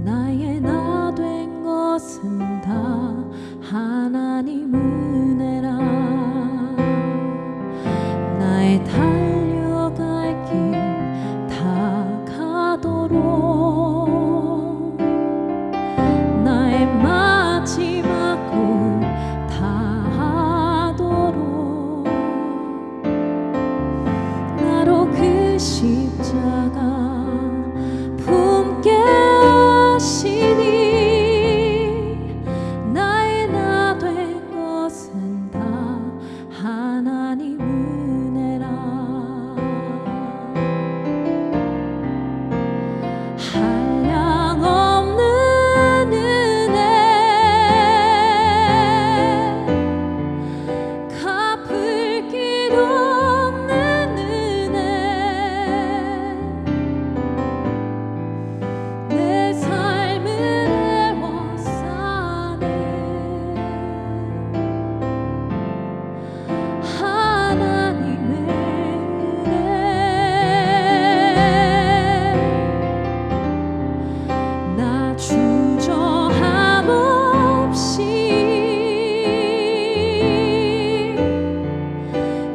나의 나 된 것은 다 하나님 은혜라. 나의 달려갈 길 다 가도록, 나의 마지막 골 다 하도록, 나로 그 십자가 품게 하시니, 나의 나 된 것은 다 하나님 은혜라. 한량없는 은혜, 갚을 길 없는 은혜, 내 삶을 애워싸네. 하나님의 은혜, 나 주저함 없이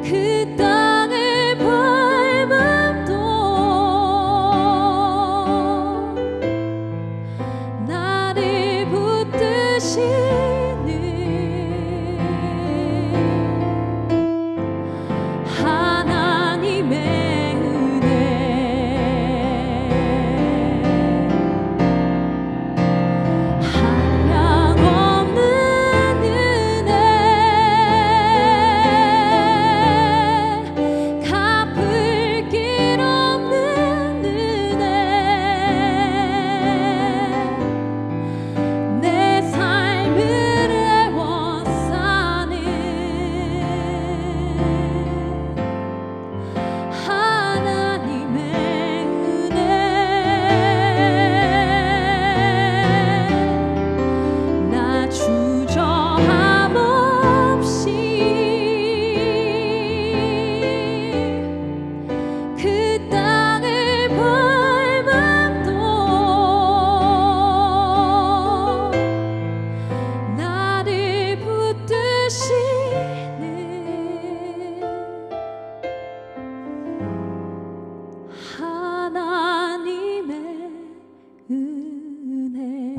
그 땅을 밟음도 나를 붙드시는 하나님의 은혜, 한량없는 은혜, 갚을 길 없는 은혜, 내 삶을 애워싸는 하나님의 은혜, 나 주저함 없이 그 땅을 밟음도 나를 붙드시는 하나님의 은혜.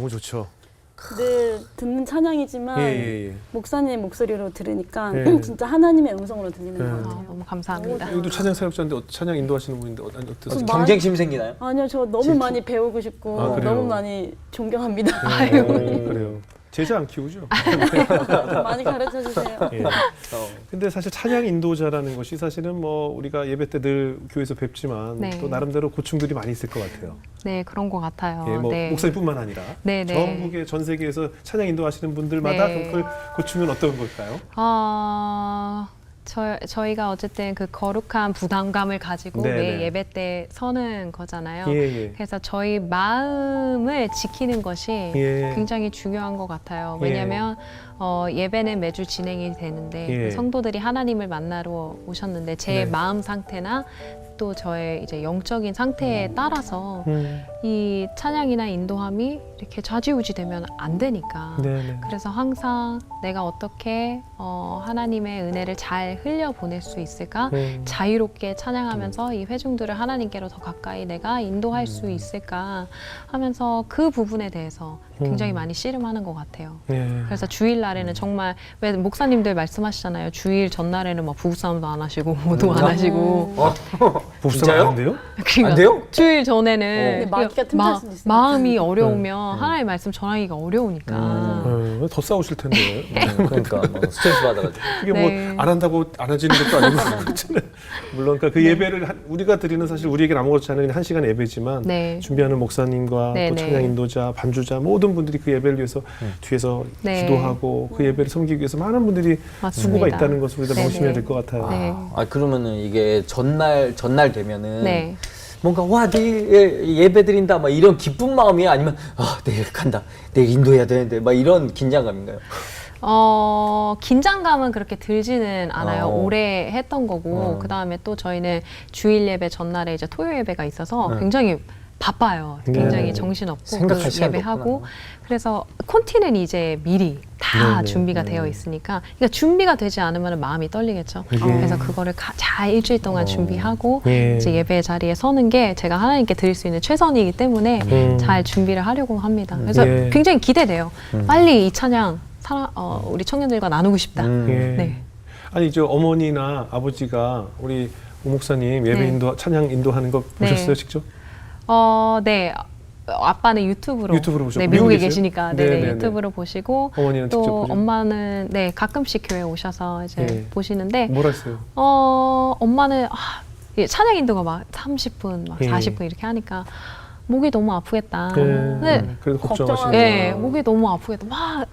너무 좋죠. 늘 듣는 찬양이지만 예. 목사님 목소리로 들으니까 예. 진짜 하나님의 음성으로 들리는 예. 것 아, 같아요. 너무 감사합니다. 여기도 찬양 사역자인데 찬양 인도하시는 분인데 어떠세요? 좀 경쟁심 생기나요? 아니요, 저 너무 많이 배우고 싶고 아, 그래요? 너무 많이 존경합니다. 그래요. 제자 안 키우죠. 좀 많이 가르쳐 주세요. 예. 근데 사실 찬양 인도자라는 것이 사실은 뭐 우리가 예배 때 늘 교회에서 뵙지만 네. 또 나름대로 고충들이 많이 있을 것 같아요. 네, 그런 것 같아요. 예, 뭐 네. 목사님뿐만 아니라 네, 네. 전국의 전 세계에서 찬양 인도하시는 분들마다 네. 그 고충은 어떤 걸까요? 저희가 어쨌든 그 거룩한 부담감을 가지고 네, 매 네. 예배 때 서는 거잖아요. 예. 그래서 저희 마음을 지키는 것이 예. 굉장히 중요한 것 같아요. 예. 왜냐하면 예배는 매주 진행이 되는데 예. 성도들이 하나님을 만나러 오셨는데 제 네. 마음 상태나 또 저의 이제 영적인 상태에 따라서 이 찬양이나 인도함이 이렇게 좌지우지되면 안 되니까. 네네. 그래서 항상 내가 어떻게 하나님의 은혜를 잘 흘려 보낼 수 있을까? 자유롭게 찬양하면서 이 회중들을 하나님께로 더 가까이 내가 인도할 수 있을까 하면서 그 부분에 대해서 굉장히 많이 씨름하는 것 같아요. 예. 그래서 주일날에는 정말 왜 목사님들 말씀하시잖아요. 주일 전날에는 막 부부싸움도 안 하시고 뭐도 안 하시고 복수가 진짜요? 안 돼요? 그러니까 안 돼요? 주일 전에는 근데 마귀가 틈탈 수도 있으니까. 마음이 어려우면 하나님의 말씀 전하기가 어려우니까 더 싸우실 텐데. 그러니까 뭐 스트레스 받아가지고. 그게 네. 뭐 안 한다고 안 해지는 것도 아니고 그렇잖아요. 물론 그러니까 그 예배를 우리가 드리는 사실 우리에게는 아무것도 않은 그냥 1시간 예배지만 네. 준비하는 목사님과 네, 또 네. 찬양 인도자, 반주자 모든 분들이 그 예배를 위해서 뒤에서 네. 기도하고 그 예배를 섬기기 위해서 많은 분들이 맞습니다. 수고가 있다는 것을 우리가 네, 명심해야 네. 될 것 같아요. 네. 그러면은 이게 전날 되면은 네. 뭔가 와 내일 예배 드린다 막 이런 기쁜 마음이 아니면 내일 간다 내일 인도해야 되는데 막 이런 긴장감인가요? 긴장감은 그렇게 들지는 않아요. 어. 오래 했던 거고 그 다음에 또 저희는 주일 예배 전날에 이제 토요 예배가 있어서 굉장히 바빠요. 굉장히 네. 정신없고 생각할 그 시간도 예배하고 없구나. 그래서 콘티는 이제 미리 다 네네. 준비가 되어 있으니까 그러니까 준비가 되지 않으면 마음이 떨리겠죠. 그래서 그거를 잘 일주일 동안 준비하고 예. 이제 예배 자리에 서는 게 제가 하나님께 드릴 수 있는 최선이기 때문에 잘 준비를 하려고 합니다. 그래서 예. 굉장히 기대돼요. 빨리 이 찬양 우리 청년들과 나누고 싶다. 예. 네. 아니 저 어머니나 아버지가 우리 우 목사님 예배 네. 인도 찬양 인도하는 거 네. 보셨어요 직접? 네. 아빠는 유튜브로 보셨고 네, 미국에 계세요? 계시니까 네네네. 유튜브로 보시고 어머니는 직접 또 보죠? 엄마는 네 가끔씩 교회 오셔서 이제 네. 보시는데 뭐라 했어요? 엄마는 이 찬양 인도가 막 30분, 막 예. 40분 이렇게 하니까 목이 너무 아프겠다. 네. 근데 그래도 걱정하시는 걱정하죠. 네, 거예요. 목이 너무 아프겠다. 막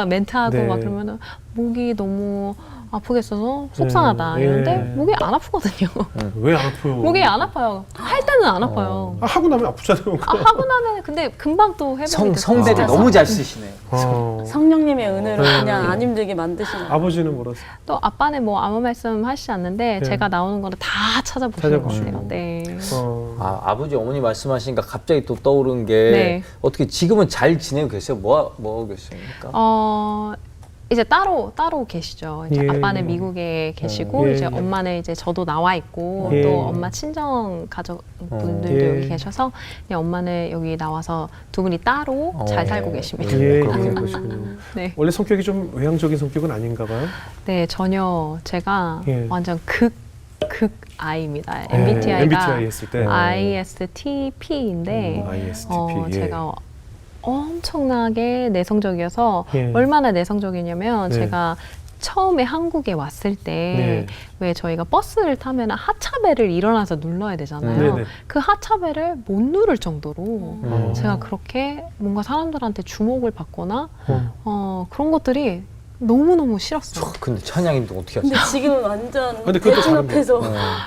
멘트하고 네. 막 그러면은 목이 너무 아프겠어서 속상하다 네. 이런데 예. 목이 안 아프거든요. 왜 안 아파요? 목이 안 아파요. 할 때는 안 아파요. 하고 나면 아프잖아요. 하고 나면 근데 금방 또 회복이 돼서 성대를 너무 잘 쓰시네. 성령님의 은혜로 네. 그냥 안 힘들게 만드시는 거예요. 아버지는 뭐라 했어요? 또 아빠는 뭐 아무 말씀 하시지 않는데 네. 제가 나오는 거를 다 찾아보시는 것 찾아보시고. 같아요. 네. 아버지 어머니 말씀하시니까 갑자기 또 떠오른 게 네. 어떻게 지금은 잘 지내고 계세요? 뭐 하고 계십니까? 이제 따로 계시죠. 이제 예. 아빠는 미국에 계시고 예. 이제 엄마는 이제 저도 나와 있고 예. 또 엄마 친정 가족분들도 예. 여기 계셔서 그냥 엄마는 여기 나와서 두 분이 따로 잘 살고 계십니다. 예, 그렇군요. 그러시군요. 네. 원래 성격이 좀 외향적인 성격은 아닌가 봐요. 네, 전혀 제가 예. 완전 극 I입니다. MBTI가 MBTI 했을 때. ISTP인데 ISTP. 예. 제가 엄청나게 내성적이어서 예. 얼마나 내성적이냐면 네. 제가 처음에 한국에 왔을 때 네. 왜 저희가 버스를 타면 하차벨을 일어나서 눌러야 되잖아요. 네네. 그 하차벨을 못 누를 정도로 제가 그렇게 뭔가 사람들한테 주목을 받거나 그런 것들이 너무너무 싫었어요. 근데 찬양인도 어떻게 근데 하세요? 지금은 완전 근데 그것도 대중 다른 앞에서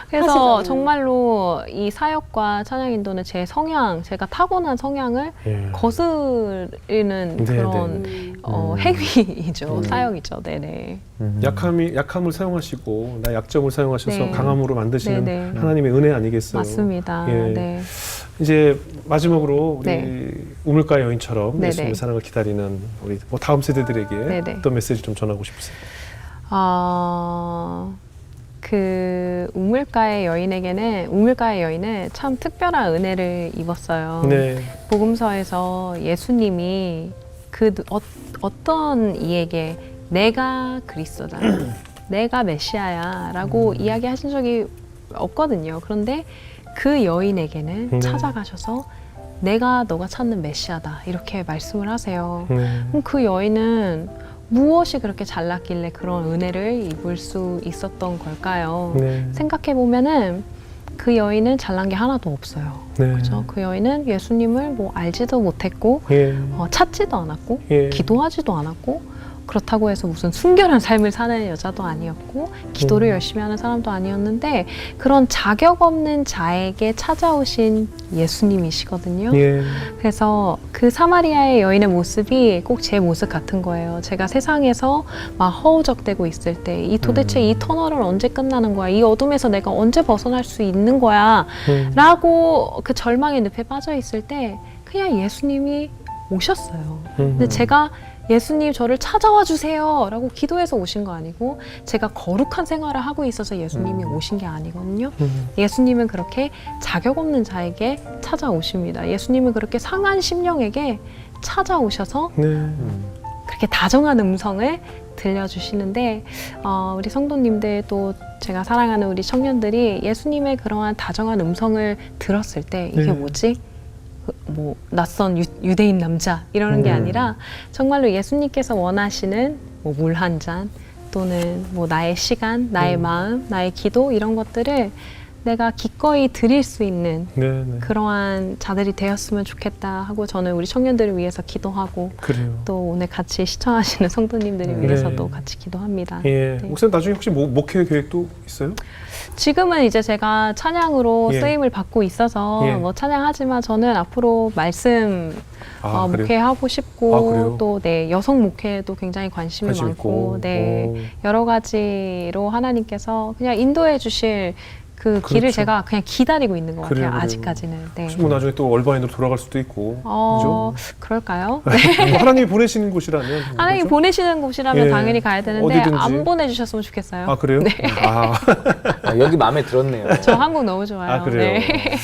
그래서 하시잖아요. 정말로 이 사역과 찬양 인도는 제 성향, 제가 타고난 성향을 예. 거스르는 네, 그런 네. 행위이죠. 사역이죠. 네네. 약함을 사용하시고 나 약점을 사용하셔서 네. 강함으로 만드시는 네, 네. 하나님의 은혜 아니겠어요? 맞습니다. 예. 네. 이제 마지막으로 우리 네. 우물가 여인처럼 네네. 예수님의 사랑을 기다리는 우리 뭐 다음 세대들에게 네네. 어떤 메시지 좀 전하고 싶으세요? 그 우물가의 여인은 참 특별한 은혜를 입었어요. 네. 복음서에서 예수님이 어떤 이에게 내가 그리스도다, 내가 메시아야라고 이야기하신 적이 없거든요. 그런데 그 여인에게는 네. 찾아가셔서 내가 너가 찾는 메시아다 이렇게 말씀을 하세요. 네. 그럼 그 여인은 무엇이 그렇게 잘났길래 그런 은혜를 입을 수 있었던 걸까요? 네. 생각해 보면은 그 여인은 잘난 게 하나도 없어요. 네. 그렇죠? 그 여인은 예수님을 뭐 알지도 못했고 예. 찾지도 않았고 예. 기도하지도 않았고 그렇다고 해서 무슨 순결한 삶을 사는 여자도 아니었고 기도를 열심히 하는 사람도 아니었는데 그런 자격 없는 자에게 찾아오신 예수님이시거든요. 예. 그래서 그 사마리아의 여인의 모습이 꼭 제 모습 같은 거예요. 제가 세상에서 막 허우적대고 있을 때 도대체 이 터널은 언제 끝나는 거야? 이 어둠에서 내가 언제 벗어날 수 있는 거야? 라고 그 절망의 늪에 빠져 있을 때 그냥 예수님이 오셨어요. 근데 제가 예수님 저를 찾아와 주세요 라고 기도해서 오신 거 아니고 제가 거룩한 생활을 하고 있어서 예수님이 오신 게 아니거든요. 예수님은 그렇게 자격 없는 자에게 찾아오십니다. 예수님은 그렇게 상한 심령에게 찾아오셔서 네. 그렇게 다정한 음성을 들려주시는데 우리 성도님들 또 제가 사랑하는 우리 청년들이 예수님의 그러한 다정한 음성을 들었을 때 이게 네. 뭐지? 뭐 낯선 유대인 남자 이러는 게 아니라 정말로 예수님께서 원하시는 뭐 물 한 잔 또는 뭐 나의 시간, 나의 마음, 나의 기도 이런 것들을 내가 기꺼이 드릴 수 있는 네. 네. 그러한 자들이 되었으면 좋겠다 하고 저는 우리 청년들을 위해서 기도하고 그래요. 또 오늘 같이 시청하시는 성도님들을 네. 위해서도 같이 기도합니다. 예. 네. 목사님 나중에 혹시 목회 계획도 있어요? 지금은 이제 제가 찬양으로 예. 쓰임을 받고 있어서 예. 뭐 찬양하지만 저는 앞으로 말씀 그래요? 목회하고 아, 싶고 그래요? 또 여성 목회에도 굉장히 관심이 관심 많고 있고. 여러 가지로 하나님께서 그냥 인도해 주실 그 길을 그렇죠. 제가 그냥 기다리고 있는 것 같아요. 그래요, 그래요. 아직까지는. 네. 혹시 뭐 나중에 또 얼바인으로 돌아갈 수도 있고. 그죠? 그럴까요? 뭐 하나님이 보내시는 곳이라면. 하나님 그죠? 보내시는 곳이라면 예. 당연히 가야 되는데 어디든지. 안 보내주셨으면 좋겠어요. 아, 그래요? 네. 여기 마음에 들었네요. 저 한국 너무 좋아요. 아, 그래요? 네.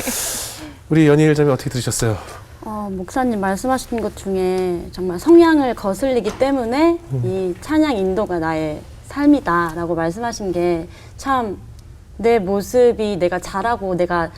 우리 연희일 자매 어떻게 들으셨어요? 목사님 말씀하신 것 중에 정말 성향을 거슬리기 때문에 이 찬양 인도가 나의 삶이다라고 말씀하신 게 참 내 모습이 내가 잘하고 내가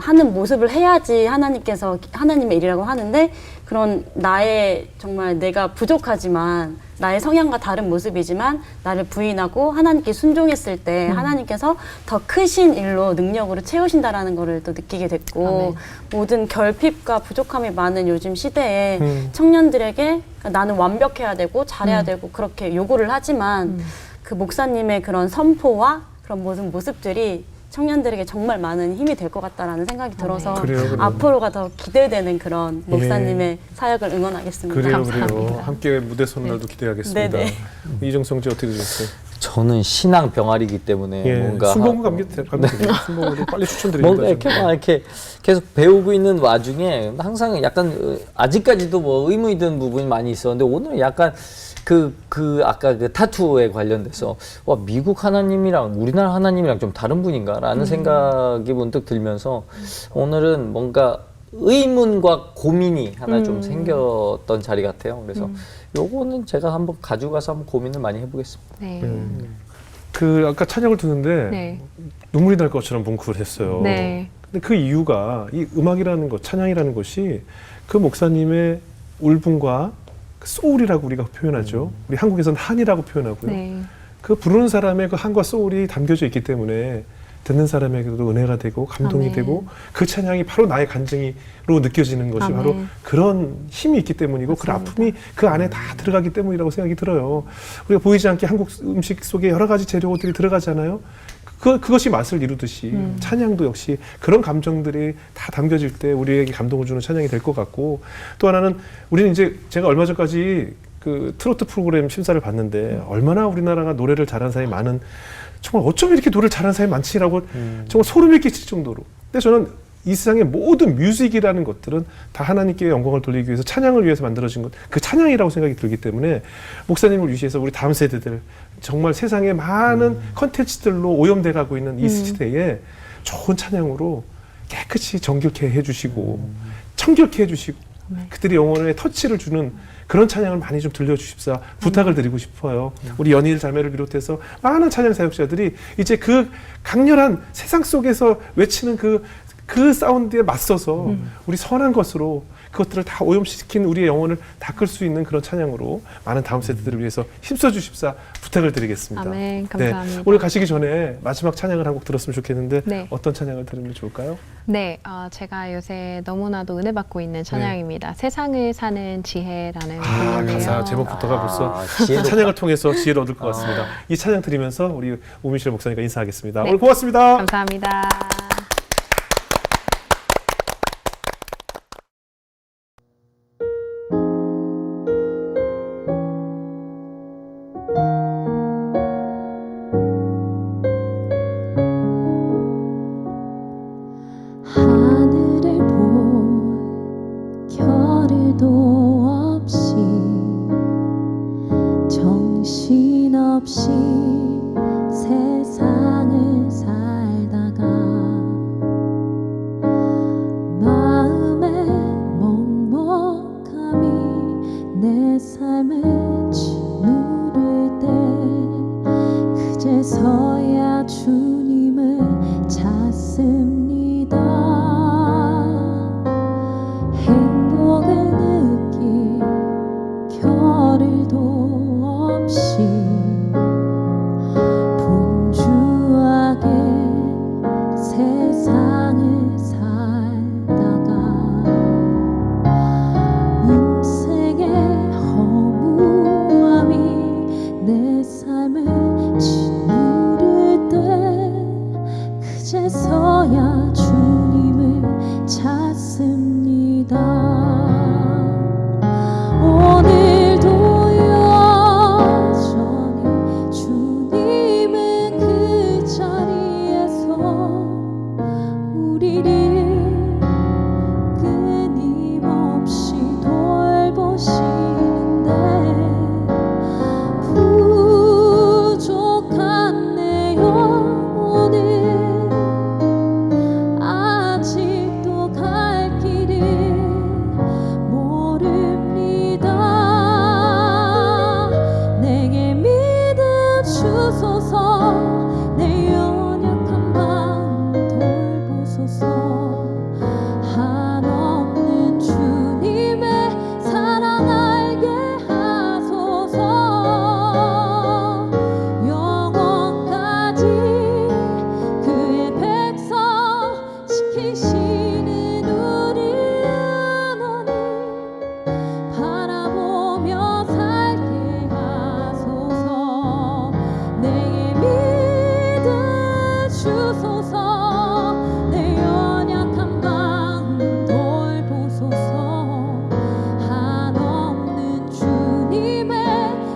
하는 모습을 해야지 하나님께서 하나님의 일이라고 하는데 그런 나의 정말 내가 부족하지만 나의 성향과 다른 모습이지만 나를 부인하고 하나님께 순종했을 때 하나님께서 더 크신 일로 능력으로 채우신다라는 거를 또 느끼게 됐고 아멘. 모든 결핍과 부족함이 많은 요즘 시대에 음. 청년들에게 나는 완벽해야 되고 잘해야 되고 그렇게 요구를 하지만 그 목사님의 그런 선포와 그런 모든 모습들이 청년들에게 정말 많은 힘이 될 것 같다라는 생각이 들어서 그래요. 앞으로가 더 기대되는 그런 목사님의 사역을 응원하겠습니다. 그래요, 감사합니다. 그래요. 함께 무대 선날도 기대하겠습니다. 네네. 이정성 씨 어떻게 들으셨어요? 저는 신앙 병아리이기 때문에 예, 뭔가 순복음 가면 되죠. 순복음으로 빨리 추천드립니다. 뭔가 이렇게 막 이렇게 계속 배우고 있는 와중에 항상 약간 아직까지도 뭐 의문이 드는 부분이 많이 있었는데 오늘 약간 아까 그 타투에 관련돼서 와 미국 하나님이랑 우리나라 하나님이랑 좀 다른 분인가라는 생각이 문득 들면서 오늘은 뭔가 의문과 고민이 하나 좀 생겼던 자리 같아요. 그래서 요거는 제가 한번 가지고 가서 한번 고민을 많이 해보겠습니다. 네. 그 아까 찬양을 듣는데 네. 눈물이 날 것처럼 뭉클을 했어요. 네. 근데 그 이유가 이 음악이라는 것, 찬양이라는 것이 그 목사님의 울분과 그 소울이라고 우리가 표현하죠. 우리 한국에서는 한이라고 표현하고요. 네. 그 부르는 사람의 그 한과 소울이 담겨져 있기 때문에 듣는 사람에게도 은혜가 되고 감동이 아멘. 되고 그 찬양이 바로 나의 간증으로 느껴지는 것이 아멘. 바로 그런 힘이 있기 때문이고 그 맞습니다. 아픔이 그 안에 다 들어가기 때문이라고 생각이 들어요. 우리가 보이지 않게 한국 음식 속에 여러 가지 재료들이 들어가잖아요. 그것이 맛을 이루듯이 찬양도 역시 그런 감정들이 다 담겨질 때 우리에게 감동을 주는 찬양이 될 것 같고 또 하나는 우리는 이제 제가 얼마 전까지 그 트로트 프로그램 심사를 봤는데 얼마나 우리나라가 노래를 잘하는 사람이 많은 정말 어쩜 이렇게 노래를 잘하는 사람이 많지라고 정말 소름이 끼칠 정도로 근데 저는 이 세상의 모든 뮤직이라는 것들은 다 하나님께 영광을 돌리기 위해서 찬양을 위해서 만들어진 것 그 찬양이라고 생각이 들기 때문에 목사님을 위시해서 우리 다음 세대들 정말 세상에 많은 컨텐츠들로 오염돼 가고 있는 이 시대에 좋은 찬양으로 깨끗이 정결케 해주시고 청결케 해주시고 그들의 영혼에 터치를 주는 그런 찬양을 많이 좀 들려주십사 부탁을 드리고 싶어요. 우리 연일 자매를 비롯해서 많은 찬양 사역자들이 이제 그 강렬한 세상 속에서 외치는 그 사운드에 맞서서 우리 선한 것으로 그것들을 다 오염시킨 우리의 영혼을 닦을 수 있는 그런 찬양으로 많은 다음 세대들을 위해서 힘써 주십사 부탁을 드리겠습니다. 아멘. 감사합니다. 네, 오늘 가시기 전에 마지막 찬양을 한 곡 들었으면 좋겠는데 네. 어떤 찬양을 들으면 좋을까요? 네, 제가 요새 너무나도 은혜 받고 있는 찬양입니다. 세상을 사는 지혜라는 곡인데요. 가사 제목부터가 벌써 지혜롭다. 찬양을 통해서 지혜를 얻을 것 같습니다. 이 찬양 들으면서 우리 오미실 목사님과 인사하겠습니다. 네. 오늘 고맙습니다. 감사합니다. 하늘을 볼 겨를도 없이 정신없이 세상을 살다가 마음의 먹먹함이 내 삶을 짓누를 때 그제서야 주님을 찾습니다. 행복을 느끼 겨를도 없이 분주하게 세상을 살다가 인생의 허무함이 내 삶을 짓누를 때 그제서야 주님을 찾습니다. 오늘도 여전히 주님은 그 자리에서 우리를 끊임없이 돌보시는데 부족한 내 영혼을 아직도 갈 길을 모릅니다. 내게 믿음 주소서 내 연약한 마음 돌보소서 한없는 주님의 사랑 알게 하소서 영원까지 그의 백성 지키시는 우리 하나님 바라보며 살게 하소서 내게 믿음 주소서 내 연약한 마음 돌보소서 한없는 주님의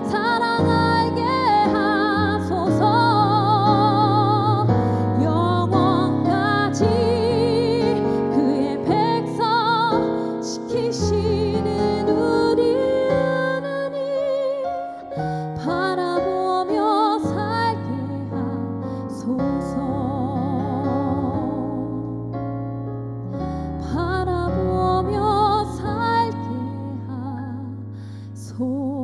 사랑 알게 하소서 영원까지 그의 백성 지키시는 우리 하나님 바라보며 살게 하소서 바라보며 살게 하소서